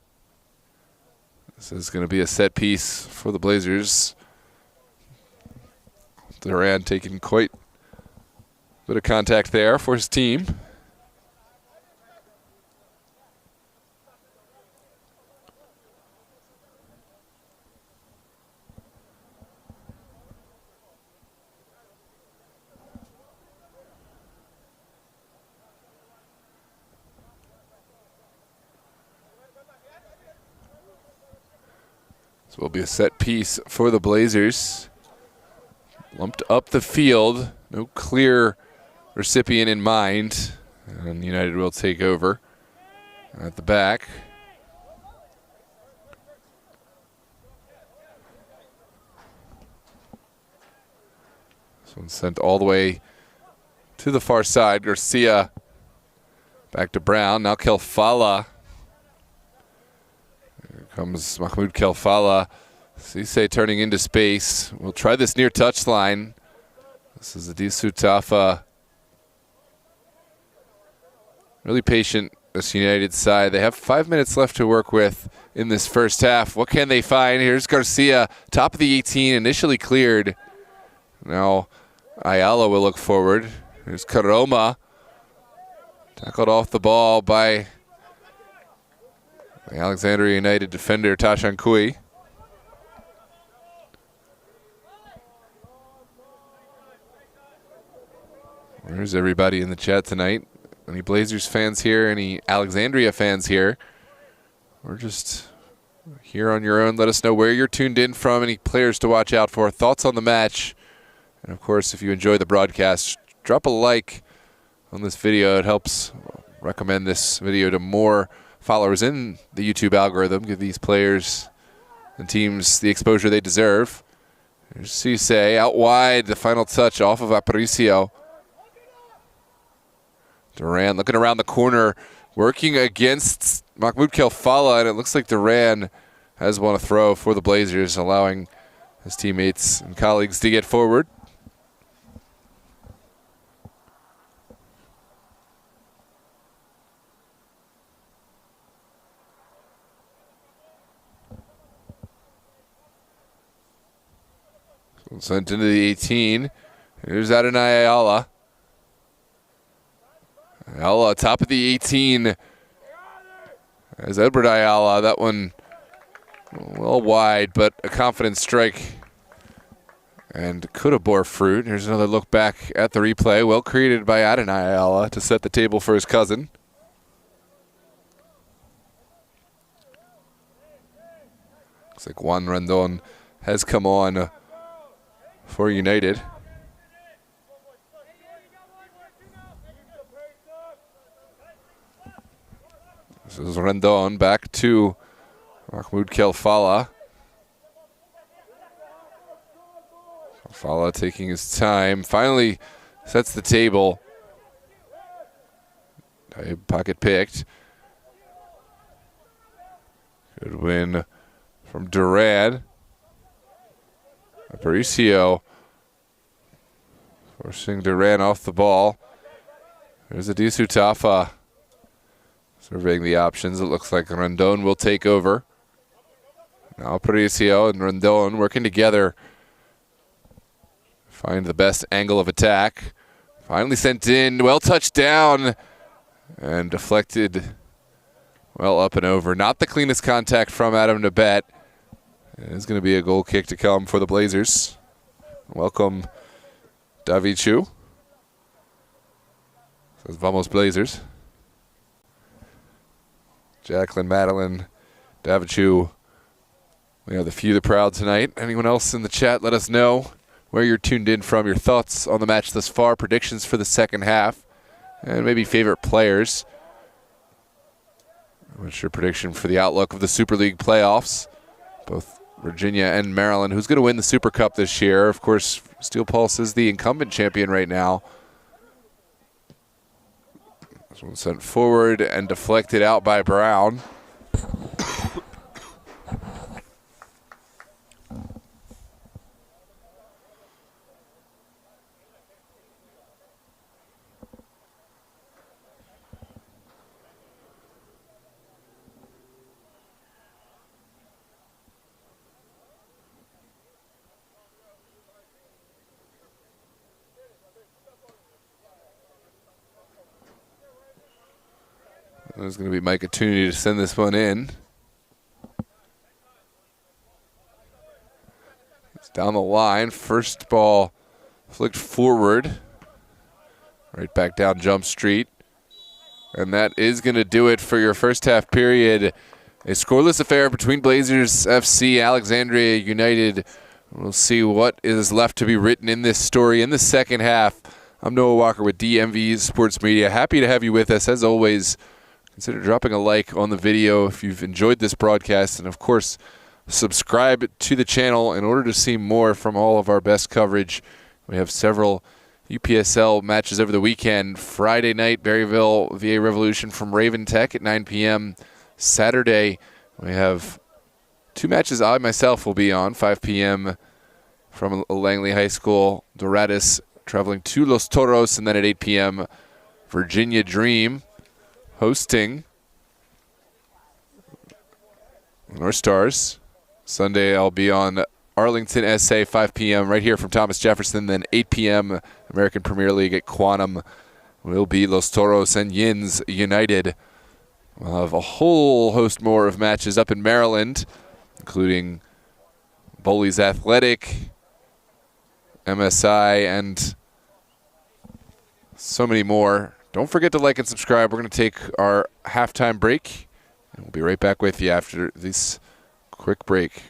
This is going to be a set piece for the Blazers. Duran taking quite a bit of contact there for his team. This will be a set piece for the Blazers. Lumped up the field. No clear recipient in mind. And United will take over at the back. This one's sent all the way to the far side. Garcia back to Brown. Now Kelfala. Here comes Mahmoud Kelfala. Cisse turning into space. We'll try this near touchline. This is Adisu Tafa. Really patient, this United side. They have 5 minutes left to work with in this first half. What can they find? Here's Garcia, top of the 18, initially cleared. Now Ayala will look forward. Here's Karoma. Tackled off the ball by the Alexandria United defender, Tashan Kui. Where's everybody in the chat tonight? Any Blazers fans here? Any Alexandria fans here? Or just here on your own? Let us know where you're tuned in from, any players to watch out for, thoughts on the match. And of course, if you enjoy the broadcast, drop a like on this video. It helps recommend this video to more followers in the YouTube algorithm. Give these players and teams the exposure they deserve. There's Cisse out wide, the final touch off of Aparicio. Duran looking around the corner, working against Mahmoud Kelfala, and it looks like Duran has won a throw for the Blazers, allowing his teammates and colleagues to get forward. Sent into the 18. Here's Adonai Ayala. Ayala, top of the 18. As Edward Ayala, that one well wide, but a confident strike. And could have bore fruit. Here's another look back at the replay. Well created by Adonai Ayala to set the table for his cousin. Looks like Juan Rendon has come on for United. This is Rendon back to Mahmoud Kelfala. Kelfala taking his time. Finally sets the table. Pocket picked. Good win from Duran. Aparicio forcing Duran off the ball. There's Adisu Tafa surveying the options. It looks like Rendon will take over. Now Aparicio and Rendon working together. Find the best angle of attack. Finally sent in. Well touched down. And deflected well up and over. Not the cleanest contact from Adam Nabet. It's going to be a goal kick to come for the Blazers. Welcome, David Chu. Says Vamos Blazers. Jacqueline, Madeline, David Chu. We have the few the proud tonight. Anyone else in the chat, let us know where you're tuned in from, your thoughts on the match thus far, predictions for the second half, and maybe favorite players. What's your prediction for the outlook of the Super League playoffs? Both Virginia and Maryland. Who's going to win the Super Cup this year? Of course, Steel Pulse is the incumbent champion right now. This one sent forward and deflected out by Brown. There's going to be Mike Atuni to send this one in. It's down the line. First ball flicked forward. Right back down Jump Street. And that is going to do it for your first half period. A scoreless affair between Blazers FC, Alexandria United. We'll see what is left to be written in this story in the second half. I'm Noah Walker with DMV Sports Media. Happy to have you with us. As always, consider dropping a like on the video if you've enjoyed this broadcast. And, of course, subscribe to the channel in order to see more from all of our best coverage. We have several UPSL matches over the weekend. Friday night, Berryville VA Revolution from Raven Tech at 9 p.m. Saturday, we have two matches I myself will be on, 5 p.m. from Langley High School, Dorados traveling to Los Toros, and then at 8 p.m. Virginia Dream hosting North Stars. Sunday I'll be on Arlington SA, 5 p.m. right here from Thomas Jefferson, then 8 p.m. American Premier League at Quantum will be Los Toros and Yins United. We'll have a whole host more of matches up in Maryland, including Bowley's Athletic, MSI, and so many more. Don't forget to like and subscribe. We're going to take our halftime break, and we'll be right back with you after this quick break.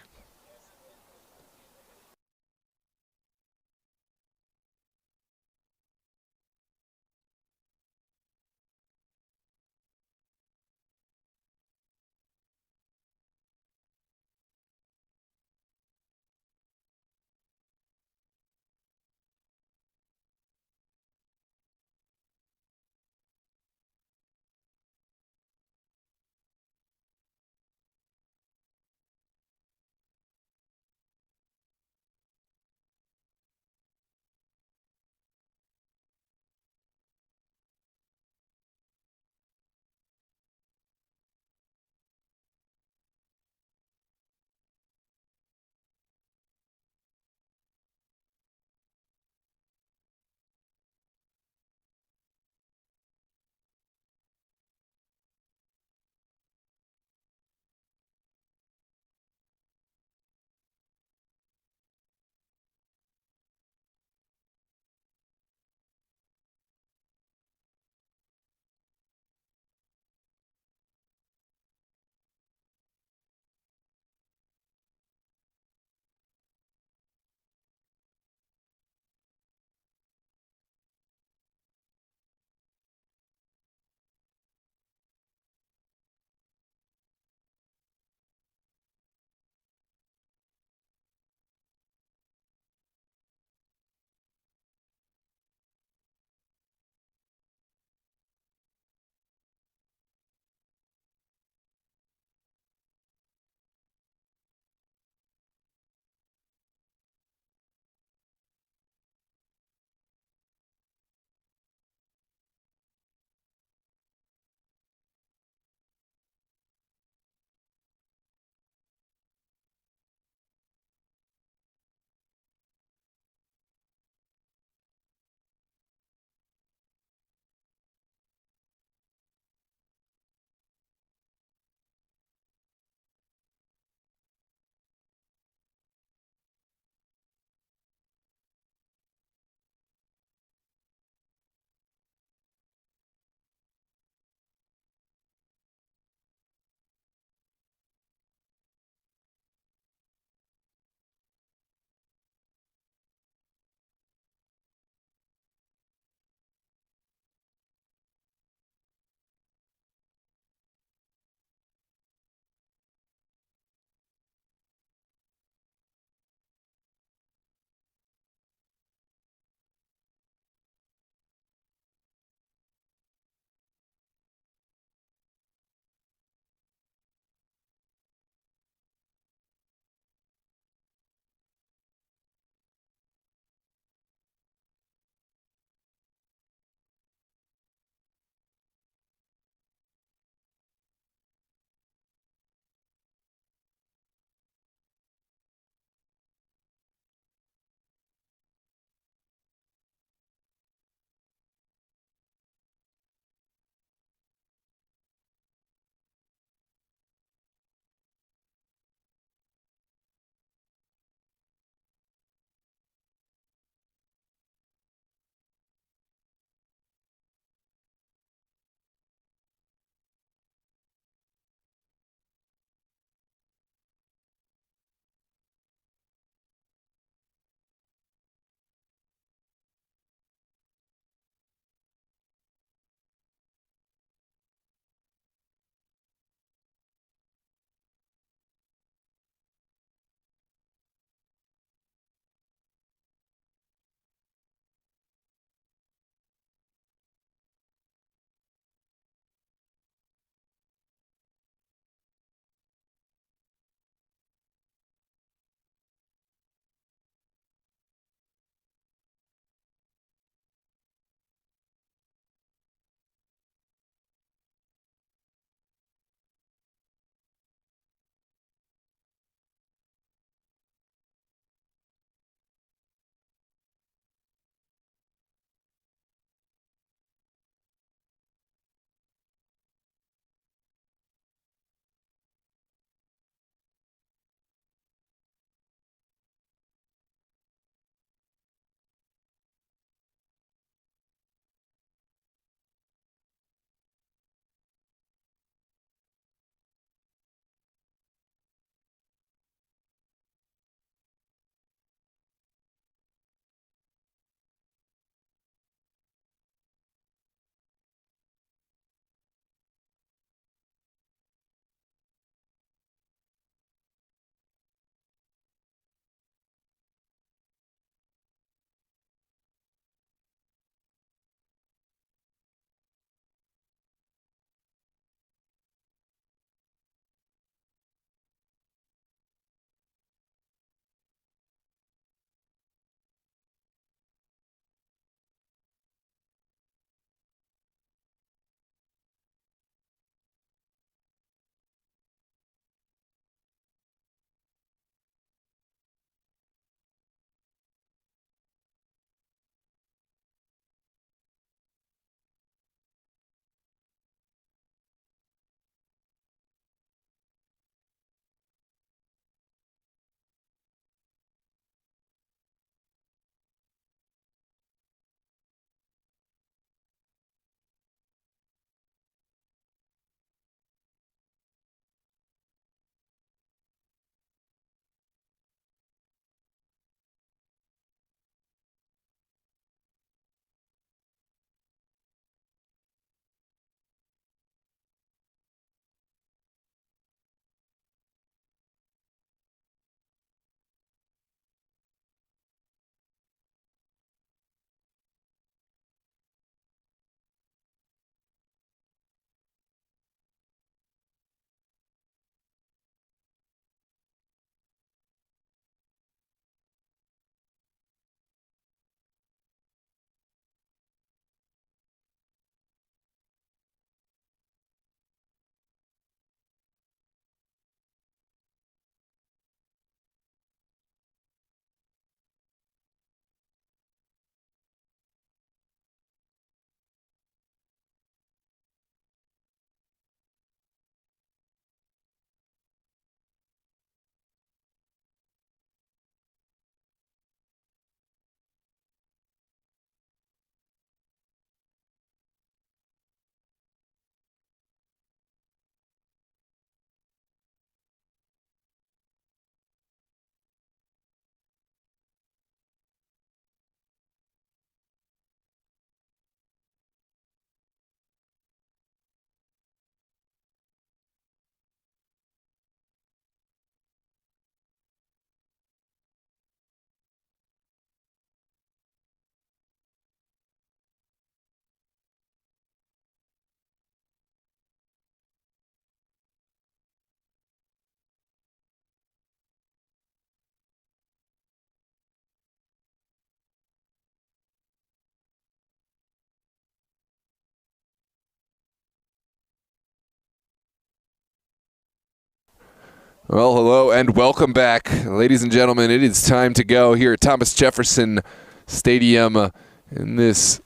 Well, hello and welcome back. Ladies and gentlemen, it is time to go here at Thomas Jefferson Stadium in this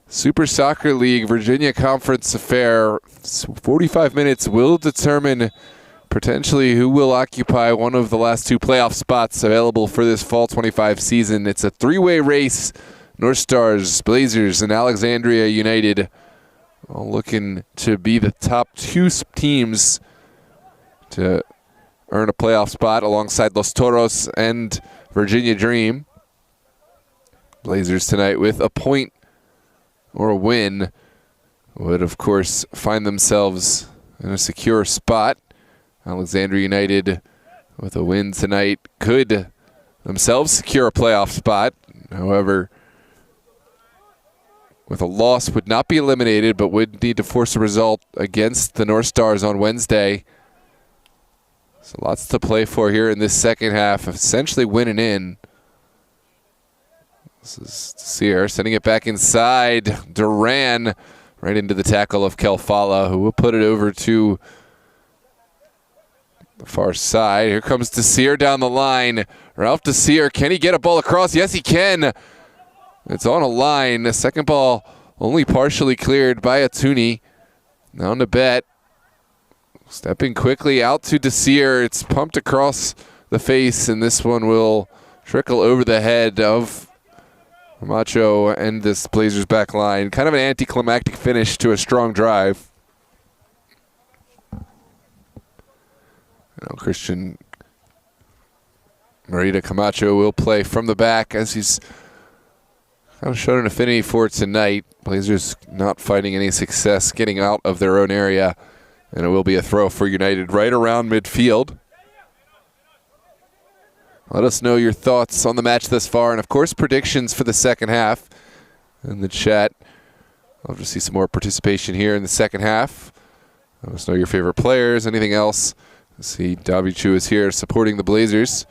Super Soccer League Virginia Conference affair. 45 minutes will determine potentially who will occupy one of the last two playoff spots available for this Fall 25 season. It's a three-way race. North Stars, Blazers, and Alexandria United all looking to be the top two teams to earn a playoff spot alongside Los Toros and Virginia Dream. Blazers tonight with a point or a win would, of course, find themselves in a secure spot. Alexandria United with a win tonight could themselves secure a playoff spot. However, with a loss would not be eliminated, but would need to force a result against the North Stars on Wednesday. So lots to play for here in this second half, essentially winning in. This is Sear sending it back inside. Duran right into the tackle of Kelfala, who will put it over to the far side. Here comes Desir down the line. Ralph Desir, can he get a ball across? Yes, he can. It's on a line. The second ball only partially cleared by Atuni. Now on the bet. Stepping quickly out to Desir. It's pumped across the face, and this one will trickle over the head of Macho and this Blazers back line. Kind of an anticlimactic finish to a strong drive. Now Christian Marita Camacho will play from the back as he's kind of shown an affinity for it tonight. Blazers not finding any success getting out of their own area. And it will be a throw for United right around midfield. Let us know your thoughts on the match thus far, and of course predictions for the second half in the chat. I'll just see some more participation here in the second half. Let us know your favorite players, anything else. Let's see, Davichu is here supporting the Blazers.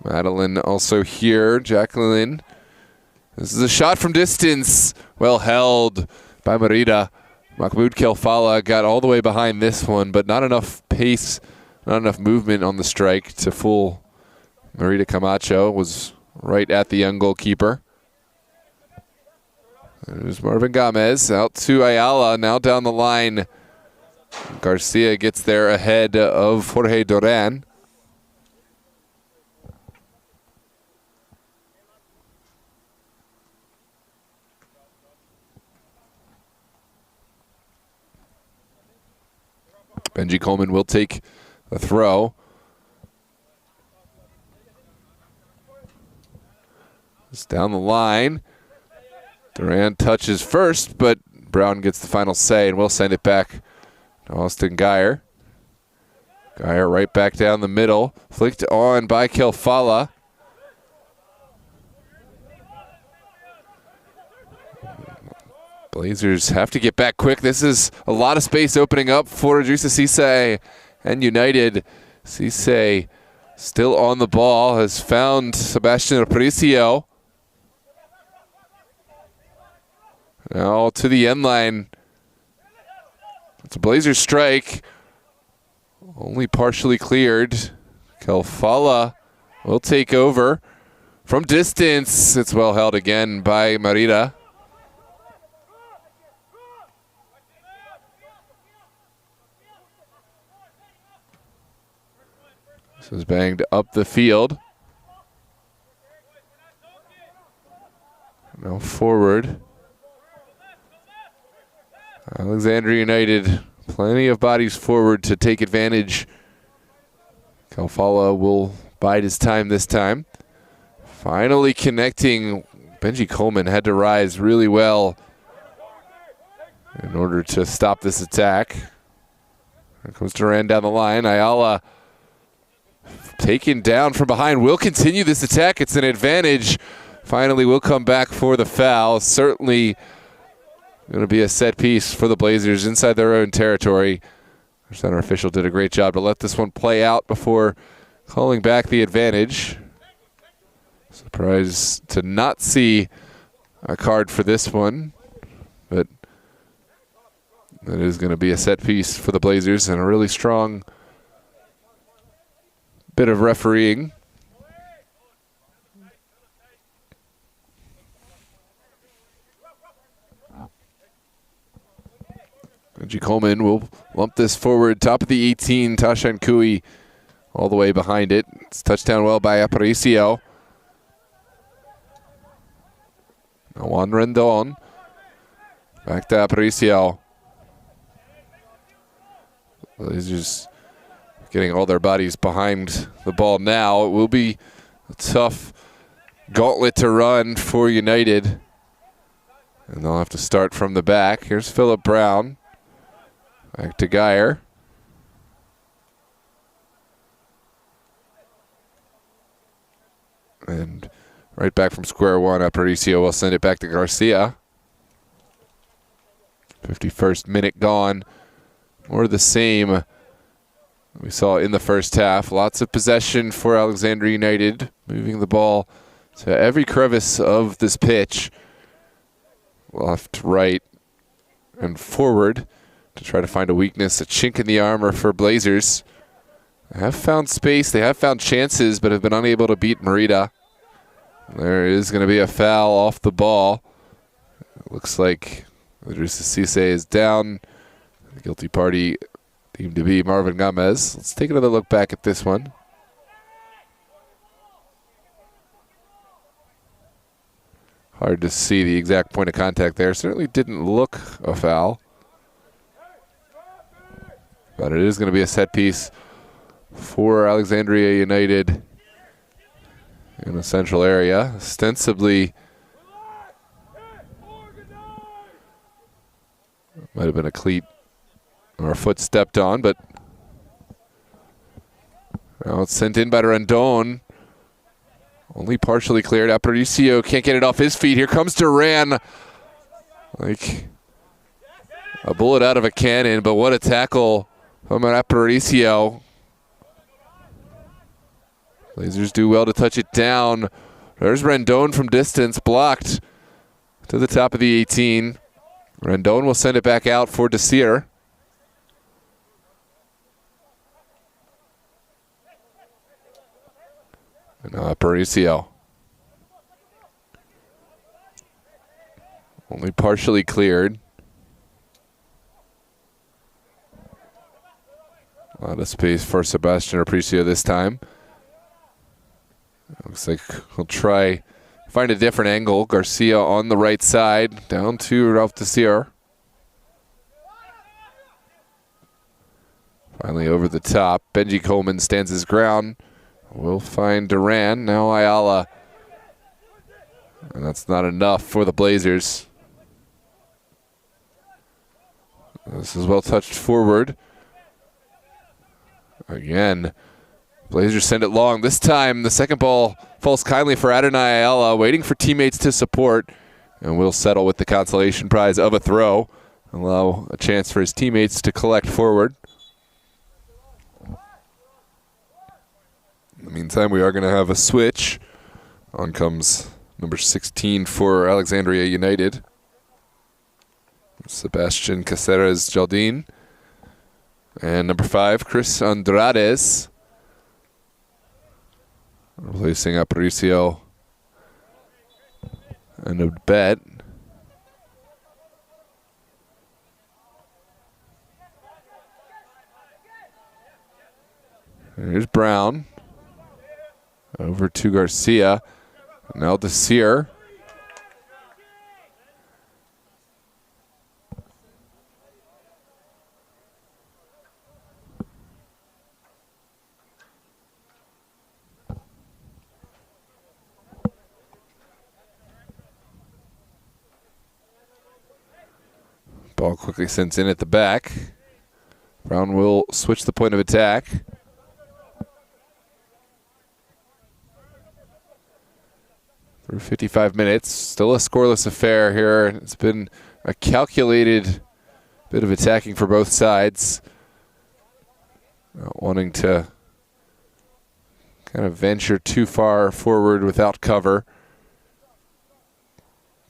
Madeline also here, Jacqueline. This is a shot from distance. Well held by Merida. Mahmoud Kelfala got all the way behind this one, but not enough pace, not enough movement on the strike to fool Merida Camacho. Was right at the young goalkeeper. There's Marvin Gomez out to Ayala, now down the line. Garcia gets there ahead of Jorge Duran. Benji Coleman will take the throw. It's down the line. Duran touches first, but Brown gets the final say and will send it back to Austin Geyer. Geyer right back down the middle. Flicked on by Kelfala. Blazers have to get back quick. This is a lot of space opening up for Idrissa Cisse and United. Cisse still on the ball, has found Sebastian Aparicio. Now to the end line. It's a Blazers strike. Only partially cleared. Kelfala will take over from distance. It's well held again by Marita. This is banged up the field. Now forward. Alexandria United, plenty of bodies forward to take advantage. Kelfala will bide his time this time. Finally connecting. Benji Coleman had to rise really well in order to stop this attack. Here comes Duran down the line. Ayala taken down from behind, will continue this attack. It's an advantage. Finally will come back for the foul. Certainly going to be a set piece for the Blazers inside their own territory. Our center official did a great job to let this one play out before calling back the advantage. Surprised to not see a card for this one, but it is going to be a set piece for the Blazers and a really strong bit of refereeing. Benji Coleman will lump this forward, top of the 18. Tashan Kui all the way behind it. It's touchdown well by Aparicio. Now Juan Rendon. Back to Aparicio. He's just getting all their bodies behind the ball now. It will be a tough gauntlet to run for United. And they'll have to start from the back. Here's Philip Brown. Back to Geyer. And right back from square one, Aparicio will send it back to Garcia. 51st minute gone. More of the same we saw in the first half. Lots of possession for Alexandria United, moving the ball to every crevice of this pitch. Left, right, and forward to try to find a weakness, a chink in the armor for Blazers. They have found space, they have found chances, but have been unable to beat Merida. There is going to be a foul off the ball. It looks like Idrissa Cisse is down. The guilty party deemed to be Marvin Gomez. Let's take another look back at this one. Hard to see the exact point of contact there. Certainly didn't look a foul. But it is going to be a set piece for Alexandria United in the central area. Ostensibly, might have been a cleat or a foot stepped on, but now it's sent in by Rendon. Only partially cleared. Aparicio can't get it off his feet. Here comes Duran. Like a bullet out of a cannon, but what a tackle from Aparicio. Blazers do well to touch it down. There's Rendon from distance, blocked to the top of the 18. Rendon will send it back out for Desir. And now Aparicio. Only partially cleared. A lot of space for Sebastian Aparicio this time. Looks like he'll try find a different angle. Garcia on the right side, down to Ralph Desir. Finally over the top. Benji Coleman stands his ground. We'll find Duran. Now Ayala. And that's not enough for the Blazers. This is well touched forward. Again, Blazers send it long. This time, the second ball falls kindly for Adonai Ayala, waiting for teammates to support, and will settle with the consolation prize of a throw. Allow a chance for his teammates to collect forward. In the meantime, we are going to have a switch. On comes number 16 for Alexandria United, Sebastian Caceres Jaldin. And number 5, Chris Andrades, replacing Aparicio and a bet. Here's Brown. Over to Garcia. Now Desir. Ball quickly sent in at the back. Brown will switch the point of attack. Through 55 minutes, still a scoreless affair here. It's been a calculated bit of attacking for both sides. Not wanting to kind of venture too far forward without cover.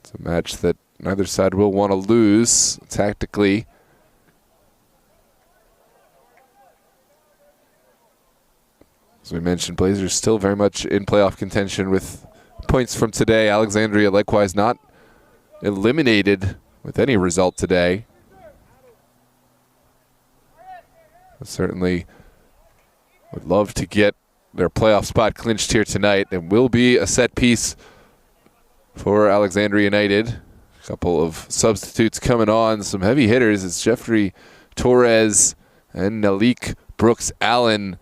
It's a match that neither side will want to lose tactically. As we mentioned, Blazers still very much in playoff contention with points from today. Alexandria likewise not eliminated with any result today. But certainly would love to get their playoff spot clinched here tonight. It will be a set piece for Alexandria United. A couple of substitutes coming on, some heavy hitters. It's Jeffrey Torres and Nalik Brooks-Allen,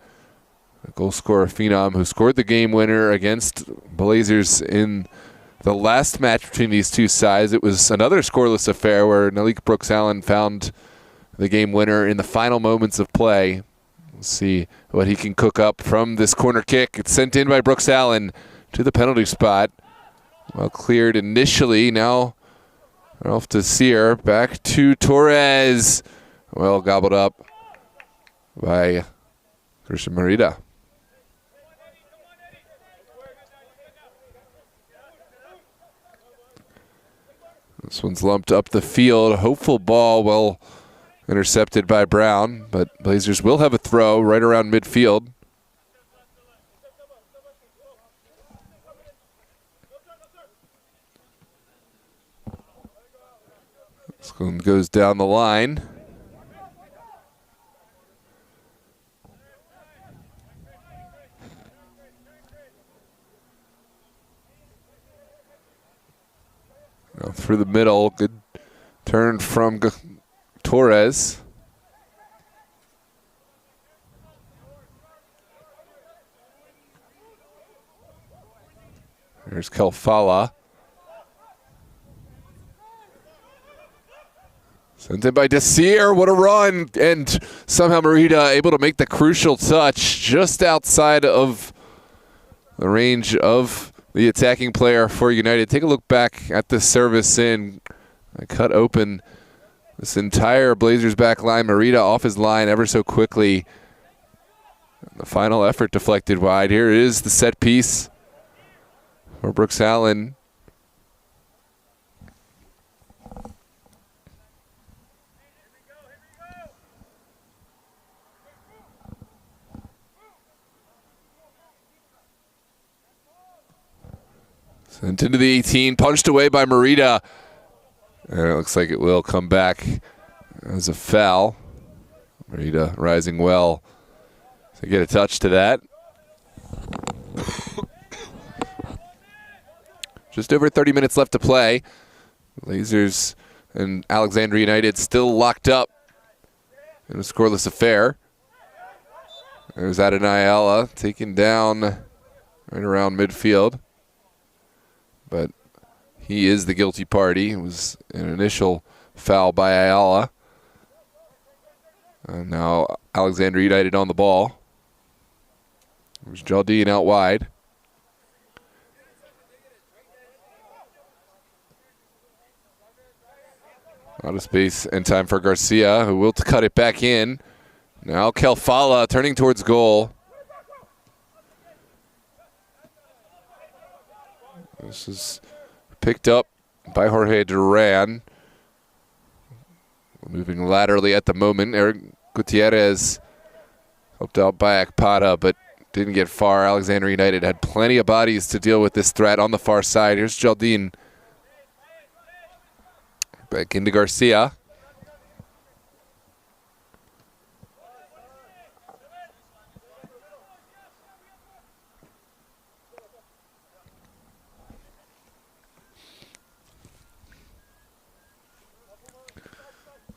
a goal scorer phenom who scored the game winner against Blazers in the last match between these two sides. It was another scoreless affair where Nalik Brooks-Allen found the game winner in the final moments of play. We'll see what he can cook up from this corner kick. It's sent in by Brooks-Allen to the penalty spot. Well cleared initially. Now off to Sear. Back to Torres. Well gobbled up by Christian Merida. This one's lumped up the field. Hopeful ball, well intercepted by Brown, but Blazers will have a throw right around midfield. This one goes down the line. Now through the middle, good turn from Torres. There's Kelfala. Sent in by Desir. What a run. And somehow Merida able to make the crucial touch just outside of the range of the attacking player for United. Take a look back at the service in. I cut open this entire Blazers back line. Merida off his line ever so quickly. The final effort deflected wide. Here is the set piece for Brooks-Allen. Sent into the 18, punched away by Merida. And it looks like it will come back as a foul. Merida rising well to get a touch to that. Just over 30 minutes left to play. Blazers and Alexandria United still locked up in a scoreless affair. There's Adonai Ayala taken down right around midfield. But he is the guilty party. It was an initial foul by Ayala. And now Alexandria United on the ball. There's Jaldine out wide. Out of space and time for Garcia, who will cut it back in. Now Kelfala turning towards goal. This is picked up by Jorge Duran. Moving laterally at the moment. Eric Gutierrez helped out by Akpata, but didn't get far. Alexandria United had plenty of bodies to deal with this threat on the far side. Here's Jaldine. Back into Garcia.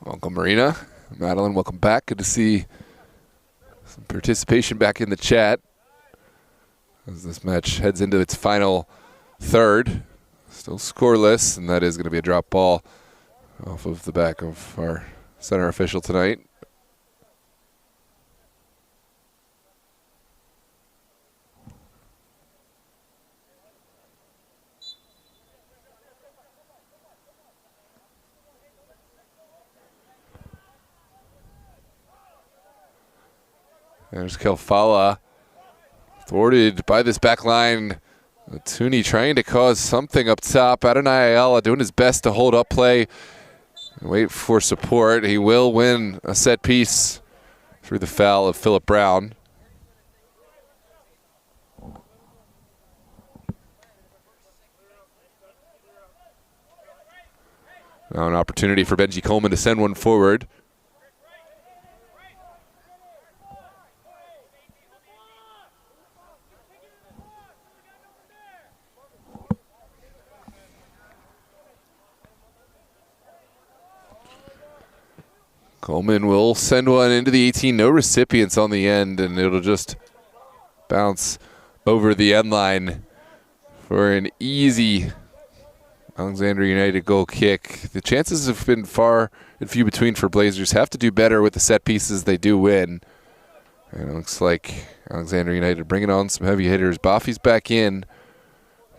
Welcome, Marina. Madeline, welcome back. Good to see some participation back in the chat as this match heads into its final third. Still scoreless, and that is going to be a drop ball off of the back of our center official tonight. There's Kelfala, thwarted by this back line. Tuni trying to cause something up top. Adonai Ayala doing his best to hold up play and wait for support. He will win a set piece through the foul of Philip Brown. Now an opportunity for Benji Coleman to send one forward. Coleman will send one into the 18. No recipients on the end, and it'll just bounce over the end line for an easy Alexandria United goal kick. The chances have been far and few between for Blazers. Have to do better with the set pieces. They do win. And it looks like Alexandria United bringing on some heavy hitters. Boffy's back in.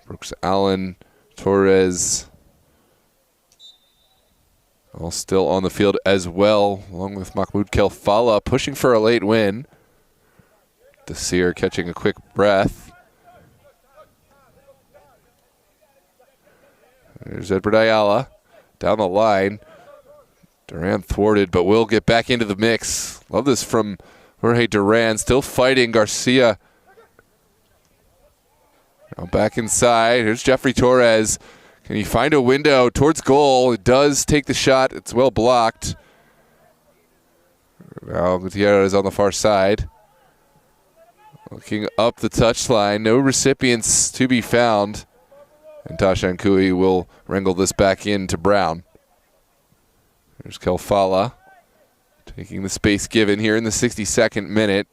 Brooks Allen, Torres, all still on the field as well, along with Mahmoud Kelfala pushing for a late win. Desir catching a quick breath. There's Edward Ayala down the line. Duran thwarted, but will get back into the mix. Love this from Jorge Duran, still fighting Garcia. Now back inside. Here's Jeffrey Torres. Can he find a window towards goal? It does take the shot. It's well blocked. Now Gutierrez on the far side. Looking up the touchline. No recipients to be found. And Tashan Kui will wrangle this back in to Brown. There's Kelfala taking the space given here in the 62nd minute.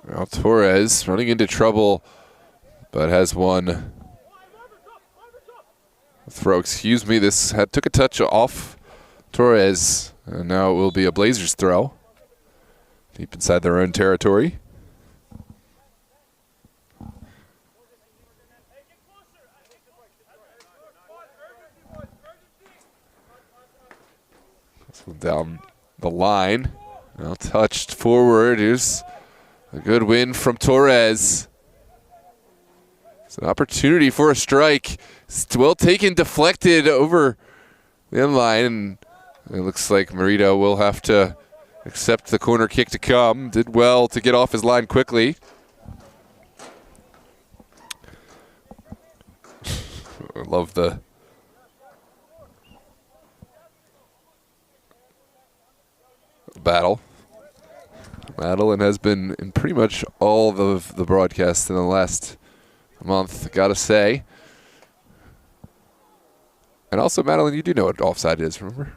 Now Torres running into trouble, but has one throw. Excuse me, this took a touch off Torres, and now it will be a Blazers throw. Deep inside their own territory. This one down the line. Now touched forward. Here's a good win from Torres. It's an opportunity for a strike. It's well taken, deflected over the end line, and it looks like Merida will have to accept the corner kick to come. Did well to get off his line quickly. I love the battle. Madeline has been in pretty much all of the broadcasts in the last month, gotta say. And also, Madeline, you do know what offside is, remember?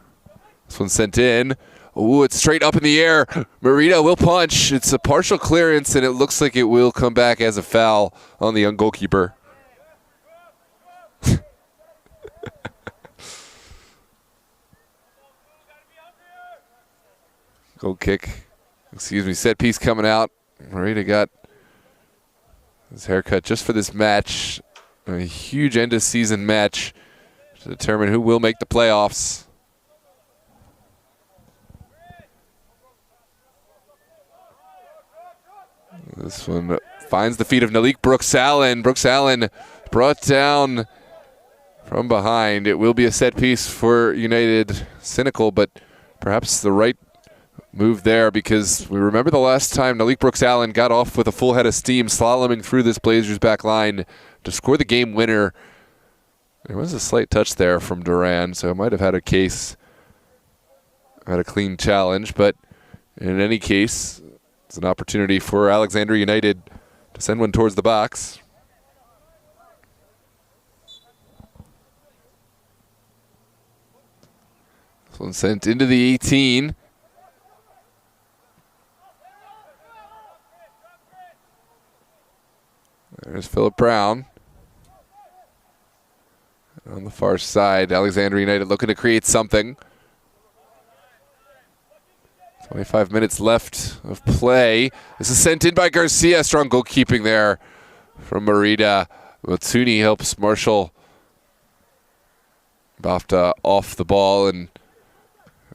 This one's sent in. Ooh, it's straight up in the air. Merida will punch. It's a partial clearance, and it looks like it will come back as a foul on the young goalkeeper. Goal kick. Excuse me, set piece coming out. Merida got his haircut just for this match. A huge end of season match to determine who will make the playoffs. This one finds the feet of Nalik Brooks Allen. Brooks Allen brought down from behind. It will be a set piece for United. Cynical, but perhaps the right move there, because we remember the last time Nalik Brooks Allen got off with a full head of steam, slaloming through this Blazers back line to score the game winner. There was a slight touch there from Duran, so it might have had a case, had a clean challenge, but in any case, it's an opportunity for Alexandria United to send one towards the box. This one sent into the 18. There's Philip Brown. On the far side, Alexandria United looking to create something. 25 minutes left of play. This is sent in by Garcia. Strong goalkeeping there from Merida. Matsuni helps Marshall Bafta off the ball, and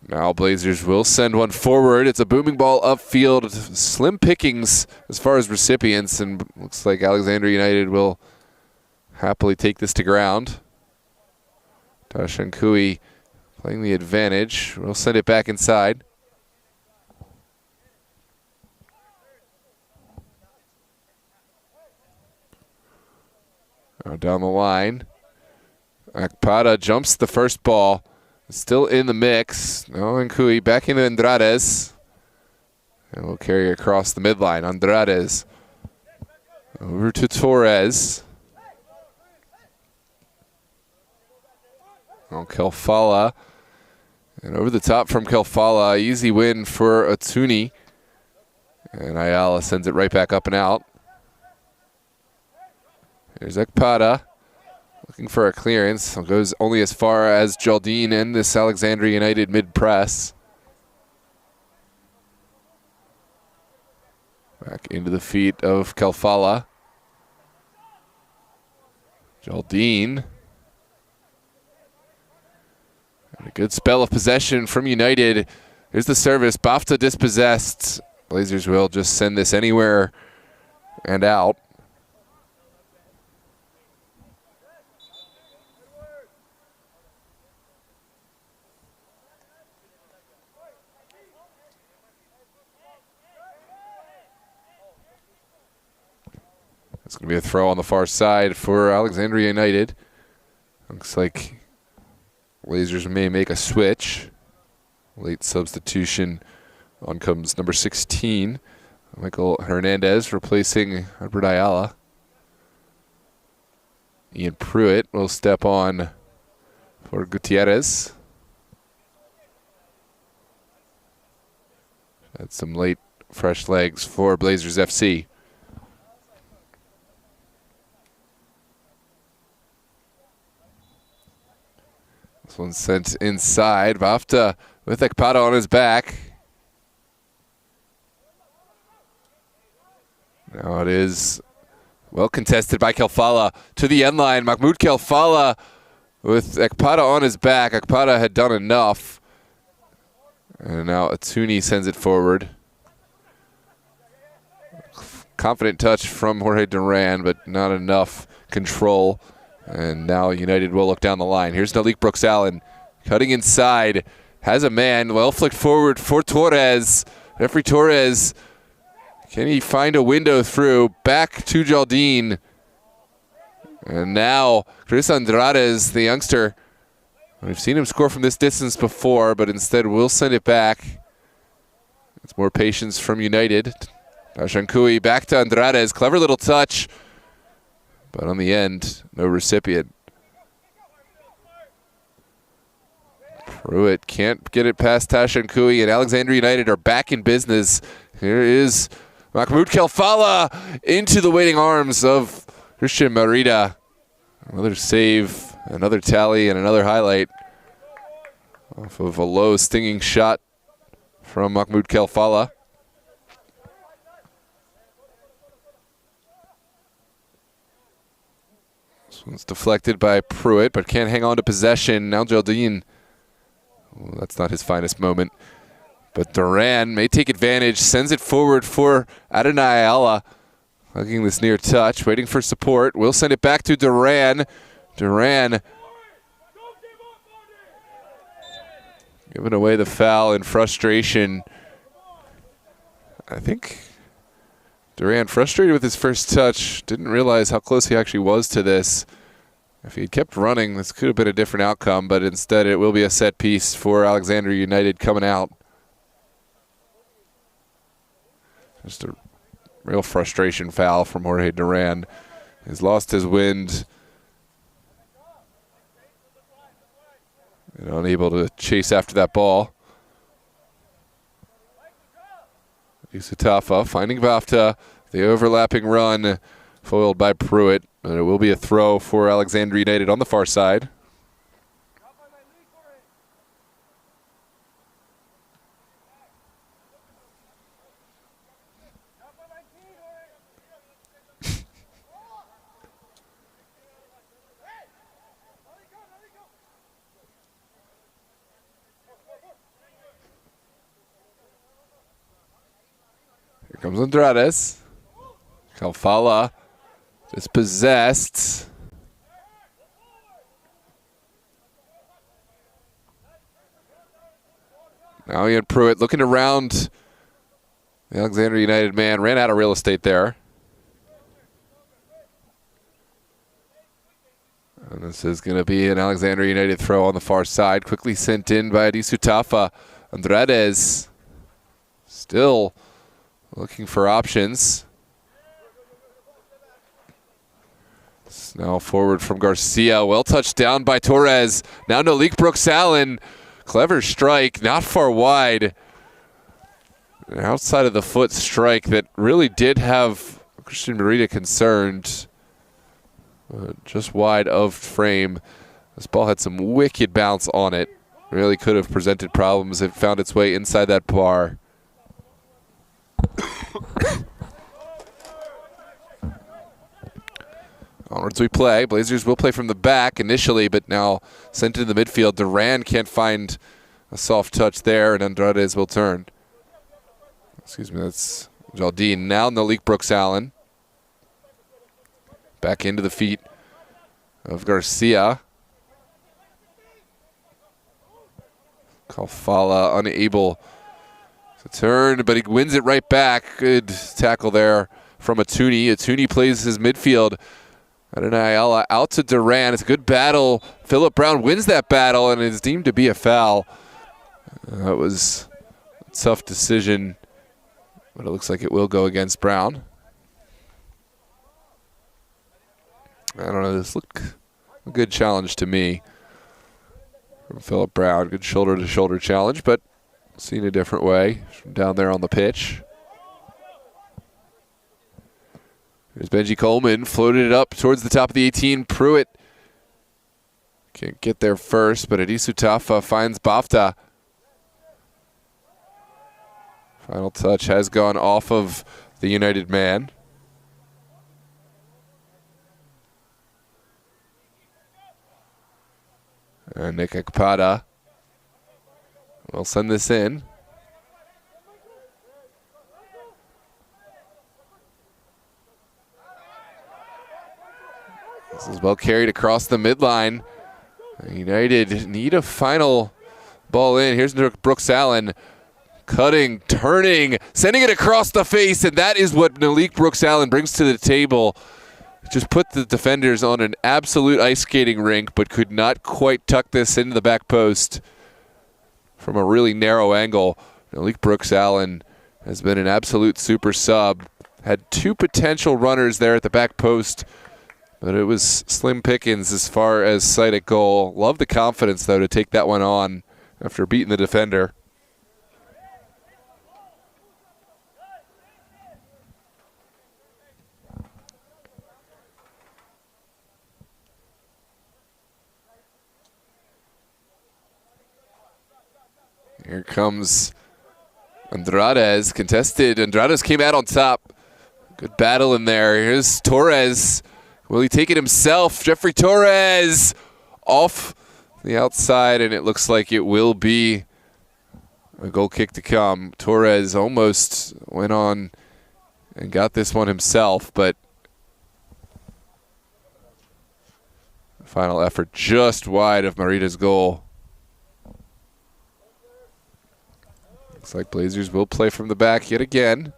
now Blazers will send one forward. It's a booming ball upfield. Slim pickings as far as recipients, and looks like Alexandria United will happily take this to ground. Tashan Kui playing the advantage. We'll send it back inside. Down the line. Akpada jumps the first ball. Still in the mix. No, Nkui back into Andrades. And we'll carry across the midline. Andrades. Over to Torres. Kelfala. And over the top from Kelfala. Easy win for Atuni. And Ayala sends it right back up and out. Here's Ekpada. Looking for a clearance. Goes only as far as Jaldine and this Alexandria United mid-press. Back into the feet of Kelfala. Jaldine. And a good spell of possession from United. Here's the service. Bafta dispossessed. Blazers will just send this anywhere and out. It's going to be a throw on the far side for Alexandria United. Looks like Blazers may make a switch. Late substitution. On comes number 16, Michael Hernandez, replacing Albert Ayala. Ian Pruitt will step on for Gutierrez. Had some late fresh legs for Blazers FC. This one's sent inside. Bafta with Ekpada on his back. Now it is well contested by Kelfala to the end line. Mahmoud Kelfala with Ekpada on his back. Ekpada had done enough. And now Atuni sends it forward. Confident touch from Jorge Duran, but not enough control. And now United will look down the line. Here's Nalik Brooks-Allen cutting inside. Has a man. Well flicked forward for Torres. Referee Torres. Can he find a window through? Back to Jaldine. And now Chris Andrades, the youngster. We've seen him score from this distance before, but instead we'll send it back. It's more patience from United. Dashankui back to Andrades. Clever little touch. But on the end, no recipient. Pruitt can't get it past Tashankui, and Alexandria United are back in business. Here is Mahmoud Kelfala into the waiting arms of Christian Merida. Another save, another tally, and another highlight off of a low stinging shot from Mahmoud Kelfala. This one's deflected by Pruitt, but can't hang on to possession. Now Jaldine. Well, that's not his finest moment. But Duran may take advantage, sends it forward for Adonai Ayala. Hugging this near touch, waiting for support. We'll send it back to Duran. Duran giving away the foul in frustration. I think Duran, frustrated with his first touch, didn't realize how close he actually was to this. If he had kept running, this could have been a different outcome, but instead it will be a set piece for Alexandria United coming out. Just a real frustration foul from Jorge Duran. He's lost his wind. And unable to chase after that ball. Isutafa finding Bafta. The overlapping run foiled by Pruitt. And it will be a throw for Alexandria United on the far side. Here comes Andrades. Kelfala dispossessed. Now Ian Pruitt looking around. The Alexandria United man ran out of real estate there. And this is going to be an Alexandria United throw on the far side. Quickly sent in by Adisutafa. Andrades still looking for options. It's now forward from Garcia. Well touched down by Torres. Now Malik Brooks-Allen. Clever strike, not far wide. An outside of the foot strike that really did have Christian Merida concerned. Just wide of frame. This ball had some wicked bounce on it. Really could have presented problems if it found its way inside that bar. Onwards we play. Blazers will play from the back initially, but now sent into the midfield. Duran can't find a soft touch there, and Andrades will turn. Excuse me, that's Jaldine. Now Malik Brooks-Allen. Back into the feet of Garcia. Kalfala unable to turn, but he wins it right back. Good tackle there from Atuni. Atuni plays his midfield. Ayala out to Duran. It's a good battle. Philip Brown wins that battle and is deemed to be a foul. That was a tough decision, but it looks like it will go against Brown. I don't know, this looked a good challenge to me from Philip Brown. Good shoulder-to-shoulder challenge, but seen a different way from down there on the pitch. Here's Benji Coleman, floated it up towards the top of the 18. Pruitt can't get there first, but Adisutafa finds Bafta. Final touch has gone off of the United man. And Nick Ekpada will send this in. This is well carried across the midline. United need a final ball in. Here's Brooks-Allen cutting, turning, sending it across the face, and that is what Malik Brooks-Allen brings to the table. Just put the defenders on an absolute ice skating rink, but could not quite tuck this into the back post from a really narrow angle. Malik Brooks-Allen has been an absolute super sub. Had two potential runners there at the back post, but it was slim pickings as far as sight at goal. Love the confidence, though, to take that one on after beating the defender. Here comes Andrades, contested. Andrades came out on top. Good battle in there. Here's Torres. Will he take it himself? Jeffrey Torres off the outside, and it looks like it will be a goal kick to come. Torres almost went on and got this one himself, but final effort just wide of Merida's goal. Looks like Blazers will play from the back yet again.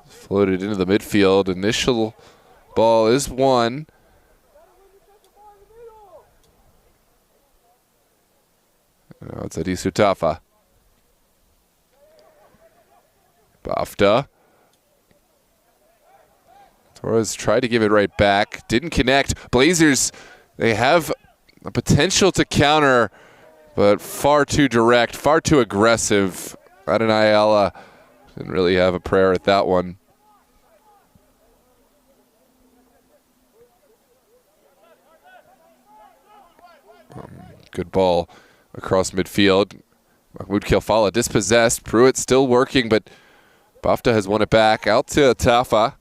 Floated into the midfield. Initial ball is won. Now it's Adisutafa. Bafta. Torres tried to give it right back. Didn't connect. Blazers, they have a potential to counter, but far too direct, far too aggressive. Ayala didn't really have a prayer at that one. Good ball across midfield. Mahmoud Kilfala dispossessed. Pruitt still working, but Bafta has won it back. Out to Tafa.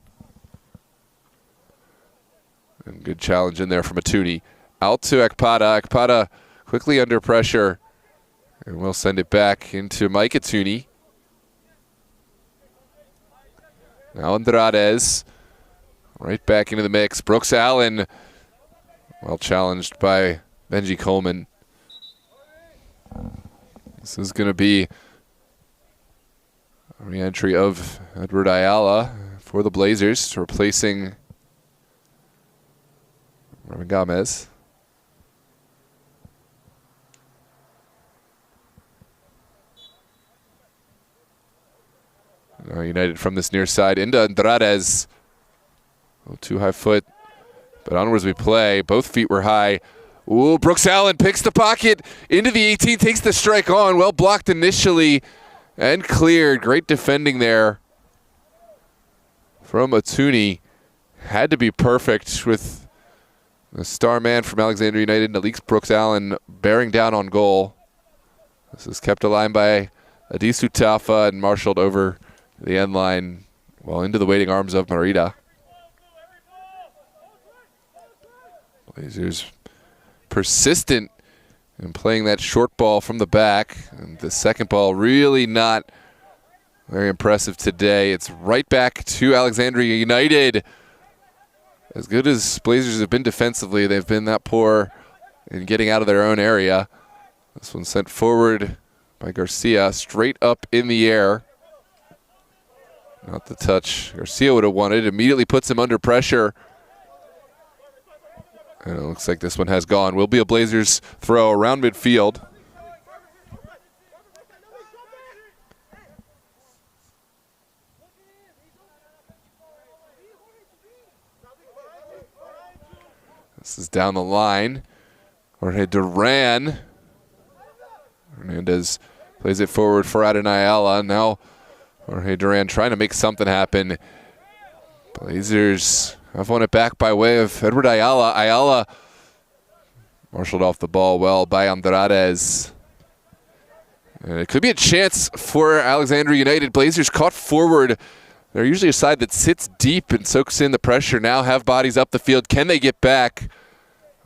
And good challenge in there from Atuni. Out to Ekpada. Ekpada quickly under pressure. And we'll send it back into Mike Atuni. Now Andrades. Right back into the mix. Brooks-Allen. Well challenged by Benji Coleman. This is going to be Re-entry of Edward Ayala for the Blazers, replacing Robin Gomez. United from this near side into Andrades. Oh, too high foot, but onwards we play. Both feet were high. Ooh, Brooks Allen picks the pocket into the 18, takes the strike on. Well blocked initially and cleared. Great defending there from Atuni. Had to be perfect with the star man from Alexandria United, Nalik Brooks Allen, bearing down on goal. This is kept alive by Adisu Tafa and marshaled over the end line, well, into the waiting arms of Merida. Blazers persistent in playing that short ball from the back. And the second ball really not very impressive today. It's right back to Alexandria United. As good as Blazers have been defensively, they've been that poor in getting out of their own area. This one sent forward by Garcia, straight up in the air. Not the touch Garcia would have wanted. Immediately puts him under pressure. And it looks like this one has gone. Will be a Blazers throw around midfield. This is down the line. Jorge Duran. Hernandez plays it forward for Ayala. Now Jorge Duran trying to make something happen. Blazers have won it back by way of Edward Ayala. Ayala marshaled off the ball well by Andrades. And it could be a chance for Alexandria United. Blazers caught forward. They're usually a side that sits deep and soaks in the pressure. Now have bodies up the field. Can they get back?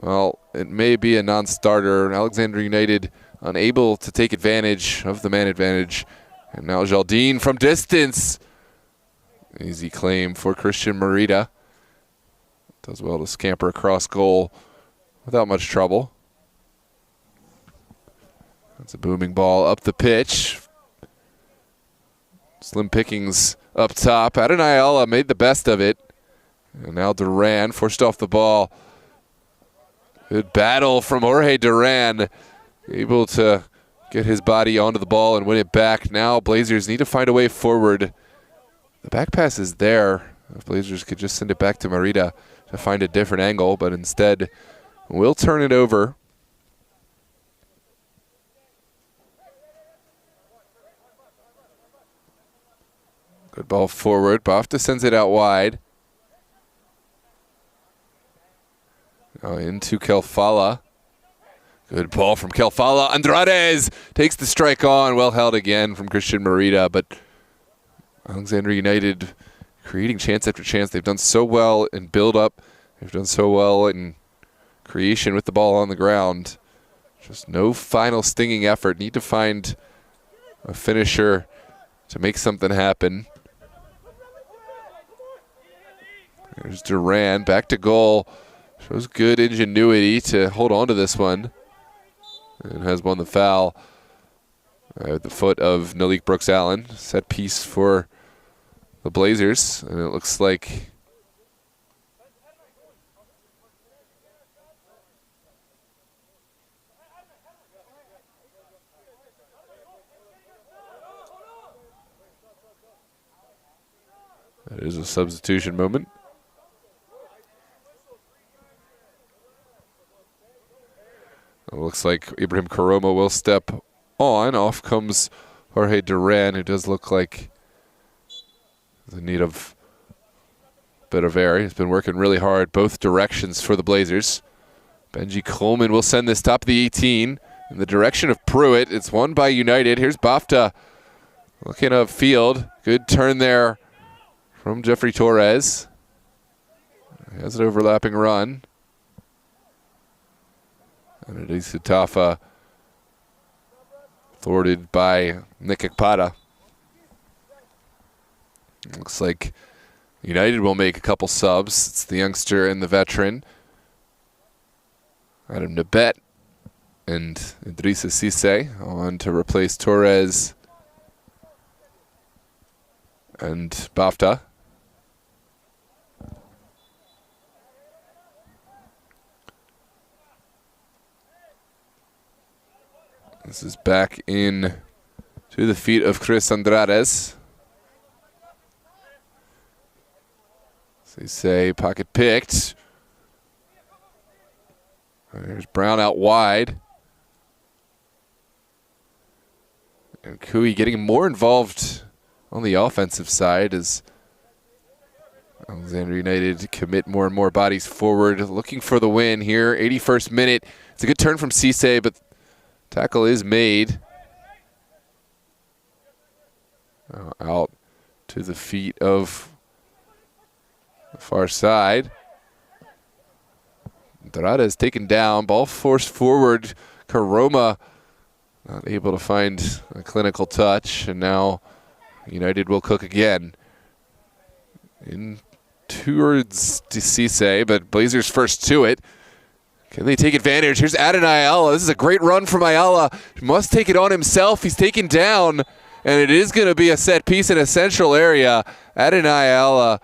Well, it may be a non-starter. Alexandria United unable to take advantage of the man advantage. And now Jaldine from distance. Easy claim for Christian Merida. Does well to scamper across goal without much trouble. That's a booming ball up the pitch. Slim pickings up top. Ayala made the best of it. And now Duran forced off the ball. Good battle from Jorge Duran. Able to get his body onto the ball and win it back. Now Blazers need to find a way forward. The back pass is there. If Blazers could just send it back to Merida to find a different angle, but instead we'll turn it over. Good ball forward. Bafta sends it out wide. Now into Kelfala. Good ball from Kelfala. Andrades takes the strike on. Well held again from Christian Merida, but Alexandria United creating chance after chance. They've done so well in build-up. They've done so well in creation with the ball on the ground. Just no final stinging effort. Need to find a finisher to make something happen. There's Duran back to goal. Shows good ingenuity to hold on to this one. And has won the foul at the foot of Nalik Brooks Allen. Set piece for the Blazers. And it looks like that is a substitution moment. It looks like Ibrahim Karoma will step on. Off comes Jorge Duran, who does look like he's in need of a bit of air. He's been working really hard both directions for the Blazers. Benji Coleman will send this top of the 18 in the direction of Pruitt. It's won by United. Here's Bafta looking upfield. Good turn there from Jeffrey Torres. He has an overlapping run. And Adisu Tafa thwarted by Nick Ekpada. Looks like United will make a couple subs. It's the youngster and the veteran. Adam Nabet and Idrissa Cisse on to replace Torres and Bafta. This is back in to the feet of Chris Andrades. They say pocket picked. There's Brown out wide. And Cooey getting more involved on the offensive side as Alexandria United commit more and more bodies forward, looking for the win here. 81st minute. It's a good turn from Cisse, but tackle is made. Out to the feet of the far side. Dorada is taken down. Ball forced forward. Karoma not able to find a clinical touch. And now United will cook again. In towards Cisse, but Blazers first to it. Can they take advantage? Here's Adonai Ayala. This is a great run from Ayala. He must take it on himself. He's taken down. And it is going to be a set piece in a central area. Adonai Ayala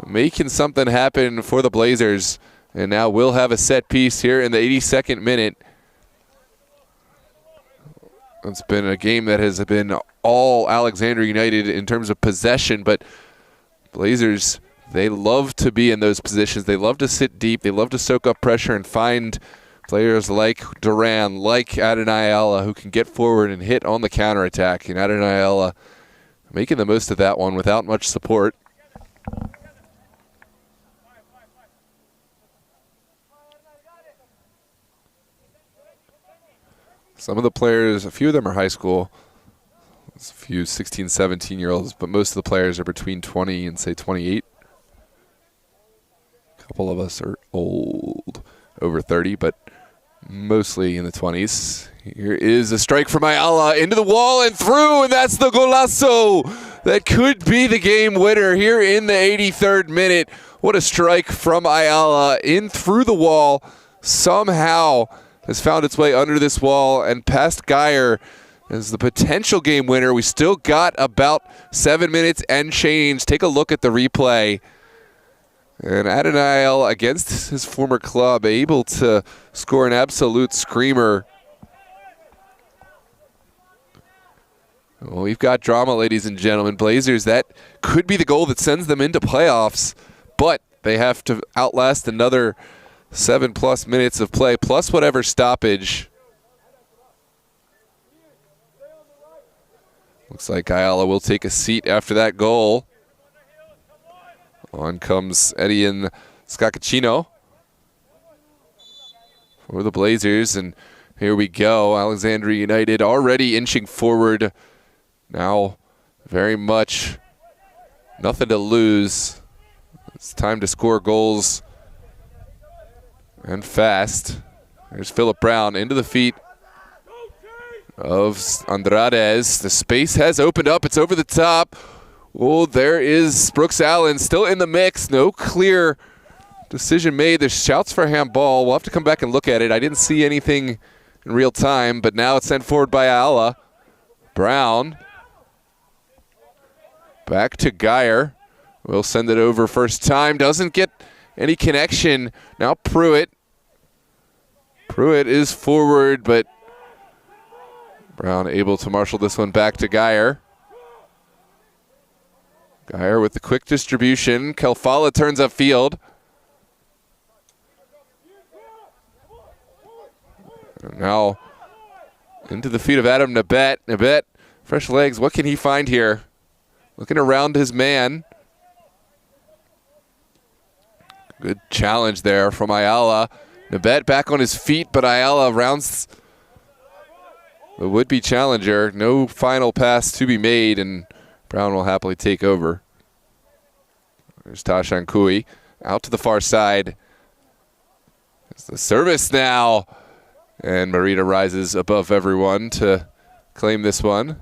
making something happen for the Blazers. And now we'll have a set piece here in the 82nd minute. It's been a game that has been all Alexandria United in terms of possession, but Blazers, they love to be in those positions. They love to sit deep. They love to soak up pressure and find players like Duran, like Adonai Ayala, who can get forward and hit on the counterattack. And Adonai Ayala making the most of that one without much support. Some of the players, a few of them are high school. There's a few 16, 17-year-olds, but most of the players are between 20 and, say, 28. A couple of us are old, over 30, but mostly in the 20s. Here is a strike from Ayala into the wall and through, and that's the golazo. That could be the game winner here in the 83rd minute. What a strike from Ayala in through the wall. Somehow has found its way under this wall and past Geyer as the potential game winner. We still got about 7 minutes and change. Take a look at the replay. And Adonai against his former club, able to score an absolute screamer. Well, we've got drama, ladies and gentlemen. Blazers, that could be the goal that sends them into playoffs, but they have to outlast another 7+ minutes of play, plus whatever stoppage. Looks like Ayala will take a seat after that goal. On comes Edian Scacchino for the Blazers, and here we go. Alexandria United already inching forward. Now very much nothing to lose. It's time to score goals. And fast. There's Philip Brown into the feet of Andrades. The space has opened up. It's over the top. Oh, there is Brooks Allen still in the mix. No clear decision made. There's shouts for handball. We'll have to come back and look at it. I didn't see anything in real time, but now it's sent forward by Ayala. Brown. Back to Geyer. We'll send it over first time. Doesn't get any connection. Now Pruitt. Pruitt is forward, but Brown able to marshal this one back to Geyer. Geyer with the quick distribution. Kelfala turns upfield. And now into the feet of Adam Nabet. Nabet, fresh legs. What can he find here? Looking around his man. Good challenge there from Ayala. Nabet back on his feet, but Ayala rounds the would-be challenger. No final pass to be made, and Brown will happily take over. There's Tashan Kui out to the far side. It's the service now. And Marita rises above everyone to claim this one.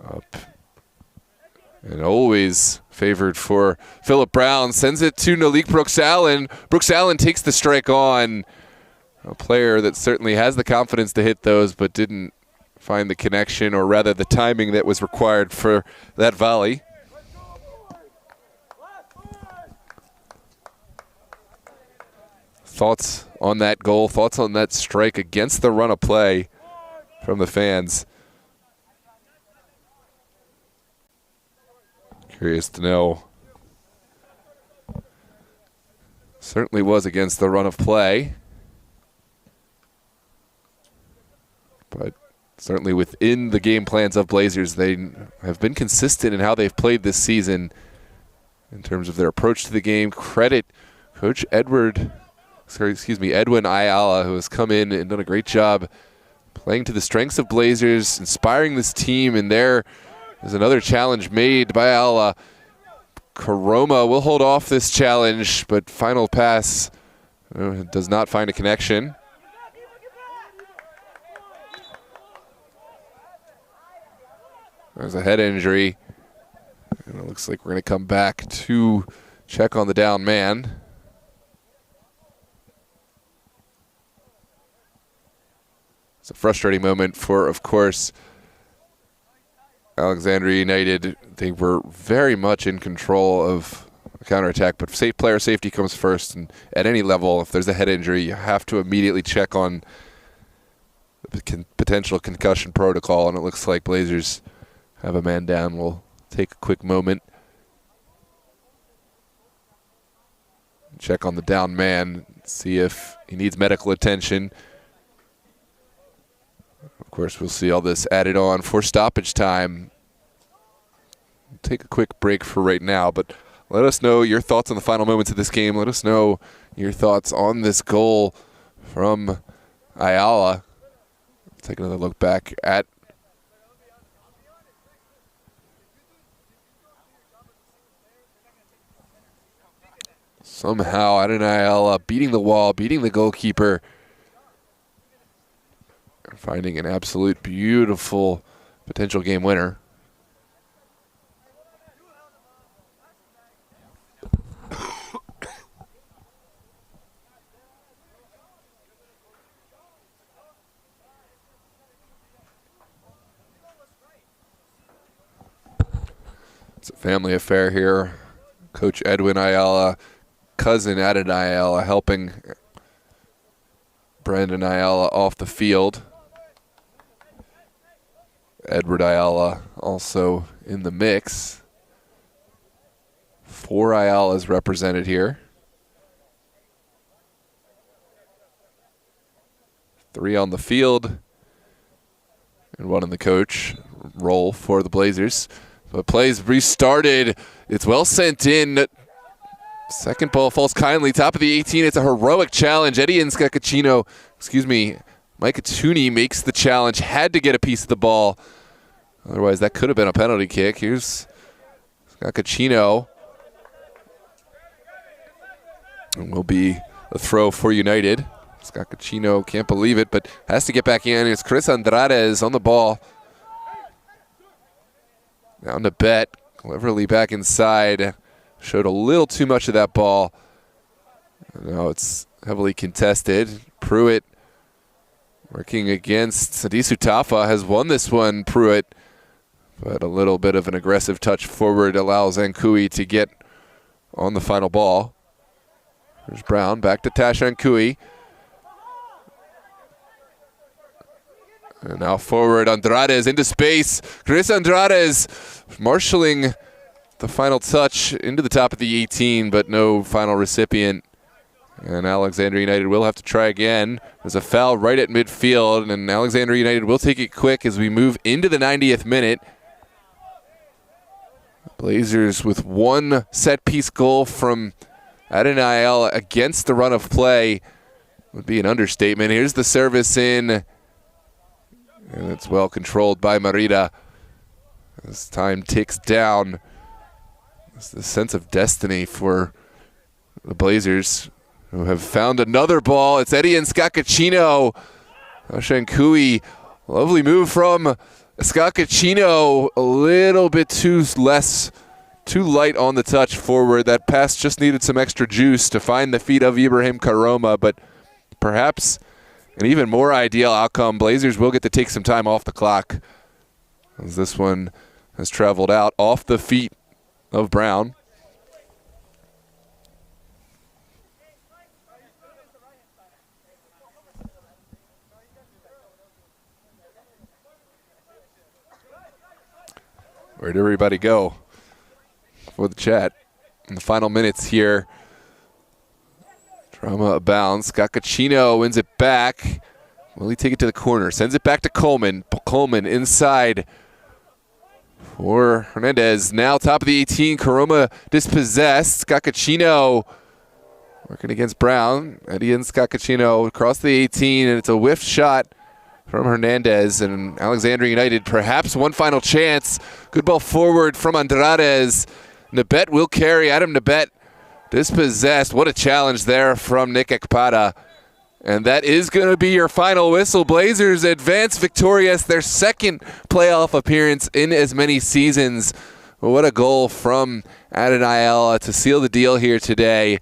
Up. And always favored for Philip Brown. Sends it to Nalik Brooks Allen. Brooks Allen takes the strike on. a player that certainly has the confidence to hit those, but didn't find the connection, or rather the timing that was required for that volley. Thoughts on that goal, thoughts on that strike against the run of play from the fans? Curious to know. Certainly was against the run of play, but certainly within the game plans of Blazers, they have been consistent in how they've played this season in terms of their approach to the game. Credit Coach Edwin Ayala, who has come in and done a great job playing to the strengths of Blazers, inspiring this team, and there is another challenge made by Ayala. Karoma will hold off this challenge, but final pass does not find a connection. There's a head injury, and it looks like we're going to come back to check on the down man. It's a frustrating moment for, of course, Alexandria United. They were very much in control of the counterattack, but player safety comes first. And at any level, if there's a head injury, you have to immediately check on the potential concussion protocol. And it looks like Blazers have a man down. We'll take a quick moment. Check on the down man, see if he needs medical attention. Of course, we'll see all this added on for stoppage time. Take a quick break for right now, but let us know your thoughts on the final moments of this game. Let us know your thoughts on this goal from Ayala. Take another look back at somehow Adon Ayala beating the wall, beating the goalkeeper, finding an absolute beautiful potential game winner. It's a family affair here. Coach Edwin Ayala, cousin Adon Ayala, helping Brandon Ayala off the field. Edward Ayala also in the mix. 4 Ayalas represented here. 3 on the field and 1 in the coach role for the Blazers. But plays restarted. It's well sent in. Second ball falls kindly. Top of the 18. It's a heroic challenge. Mike Atuni makes the challenge. Had to get a piece of the ball. Otherwise, that could have been a penalty kick. Here's Scacchino. And will be a throw for United. Scacchino can't believe it, but has to get back in. It's Chris Andrades on the ball. Down to Bet. Cleverly back inside. Showed a little too much of that ball. Now it's heavily contested. Pruitt working against Sadisu Tafa has won this one, Pruitt. But a little bit of an aggressive touch forward allows Ankui to get on the final ball. There's Brown, back to Tash Ankui. And now forward, Andrades into space. Chris Andrades marshalling the final touch into the top of the 18, but no final recipient. And Alexandria United will have to try again. There's a foul right at midfield, and Alexandria United will take it quick as we move into the 90th minute. Blazers with 1 set-piece goal from Adon Ayala against the run of play would be an understatement. Here's the service in, and it's well controlled by Merida. As time ticks down, it's the sense of destiny for the Blazers, who have found another ball. It's Eddie and Scacchino. Shankui, lovely move from Scacchino. A little bit too light on the touch forward. That pass just needed some extra juice to find the feet of Ibrahim Karoma, but perhaps an even more ideal outcome. Blazers will get to take some time off the clock, as this one has traveled out off the feet of Brown. Where'd everybody go for the chat? In the final minutes here, drama abounds. Scacchino wins it back. Will he take it to the corner? Sends it back to Coleman. Coleman inside for Hernandez. Now top of the 18. Karoma dispossessed. Scacchino working against Brown. Eddie and Scacchino across the 18, and it's a whiff shot from Hernandez. And Alexandria United, perhaps one final chance. Good ball forward from Andrades. Nabet will carry. Adam Nabet dispossessed. What a challenge there from Nick Ekpada. And that is going to be your final whistle. Blazers advance victorious, their second playoff appearance in as many seasons. What a goal from Adonai to seal the deal here today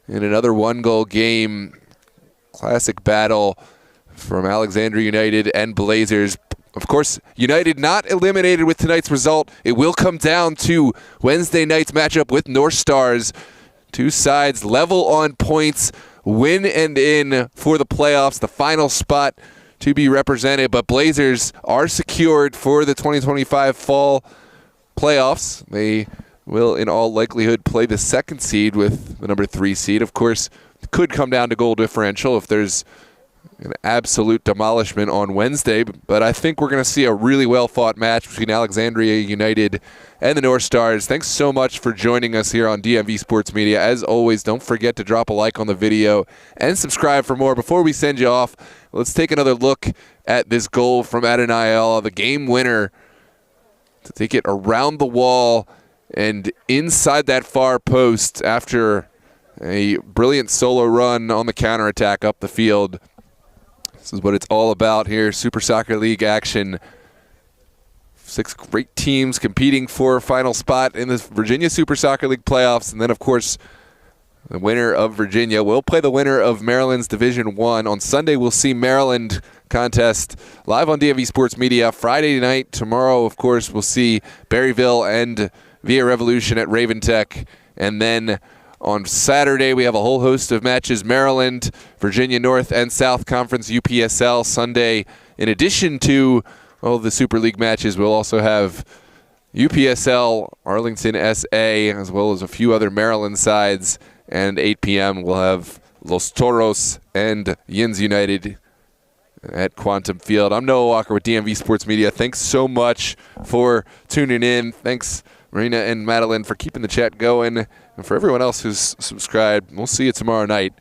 in another one-goal game. Classic battle from Alexandria United and Blazers. Of course, United not eliminated with tonight's result. It will come down to Wednesday night's matchup with North Stars. Two sides level on points, win and in for the playoffs, the final spot to be represented. But Blazers are secured for the 2025 fall playoffs. They will, in all likelihood, play the second seed with the number 3 seed. Of course, it could come down to goal differential if there's an absolute demolishment on Wednesday, but I think we're going to see a really well-fought match between Alexandria United and the North Stars. Thanks so much for joining us here on DMV Sports Media. As always, don't forget to drop a like on the video and subscribe for more. Before we send you off, let's take another look at this goal from Adonai, the game winner, to take it around the wall and inside that far post after a brilliant solo run on the counterattack up the field. This is what it's all about here. Super Soccer League action. 6 great teams competing for a final spot in the Virginia Super Soccer League playoffs. And then, of course, the winner of Virginia will play the winner of Maryland's Division I. On Sunday, we'll see Maryland contest live on DMV Sports Media. Friday night, tomorrow, of course, we'll see Berryville and Via Revolution at Raven Tech. And then on Saturday, we have a whole host of matches. Maryland, Virginia North and South Conference, UPSL. Sunday, in addition to all the Super League matches, we'll also have UPSL, Arlington SA, as well as a few other Maryland sides. And 8 p.m., we'll have Los Toros and Yins United at Quantum Field. I'm Noah Walker with DMV Sports Media. Thanks so much for tuning in. Thanks, Marina and Madeline, for keeping the chat going. And for everyone else who's subscribed, we'll see you tomorrow night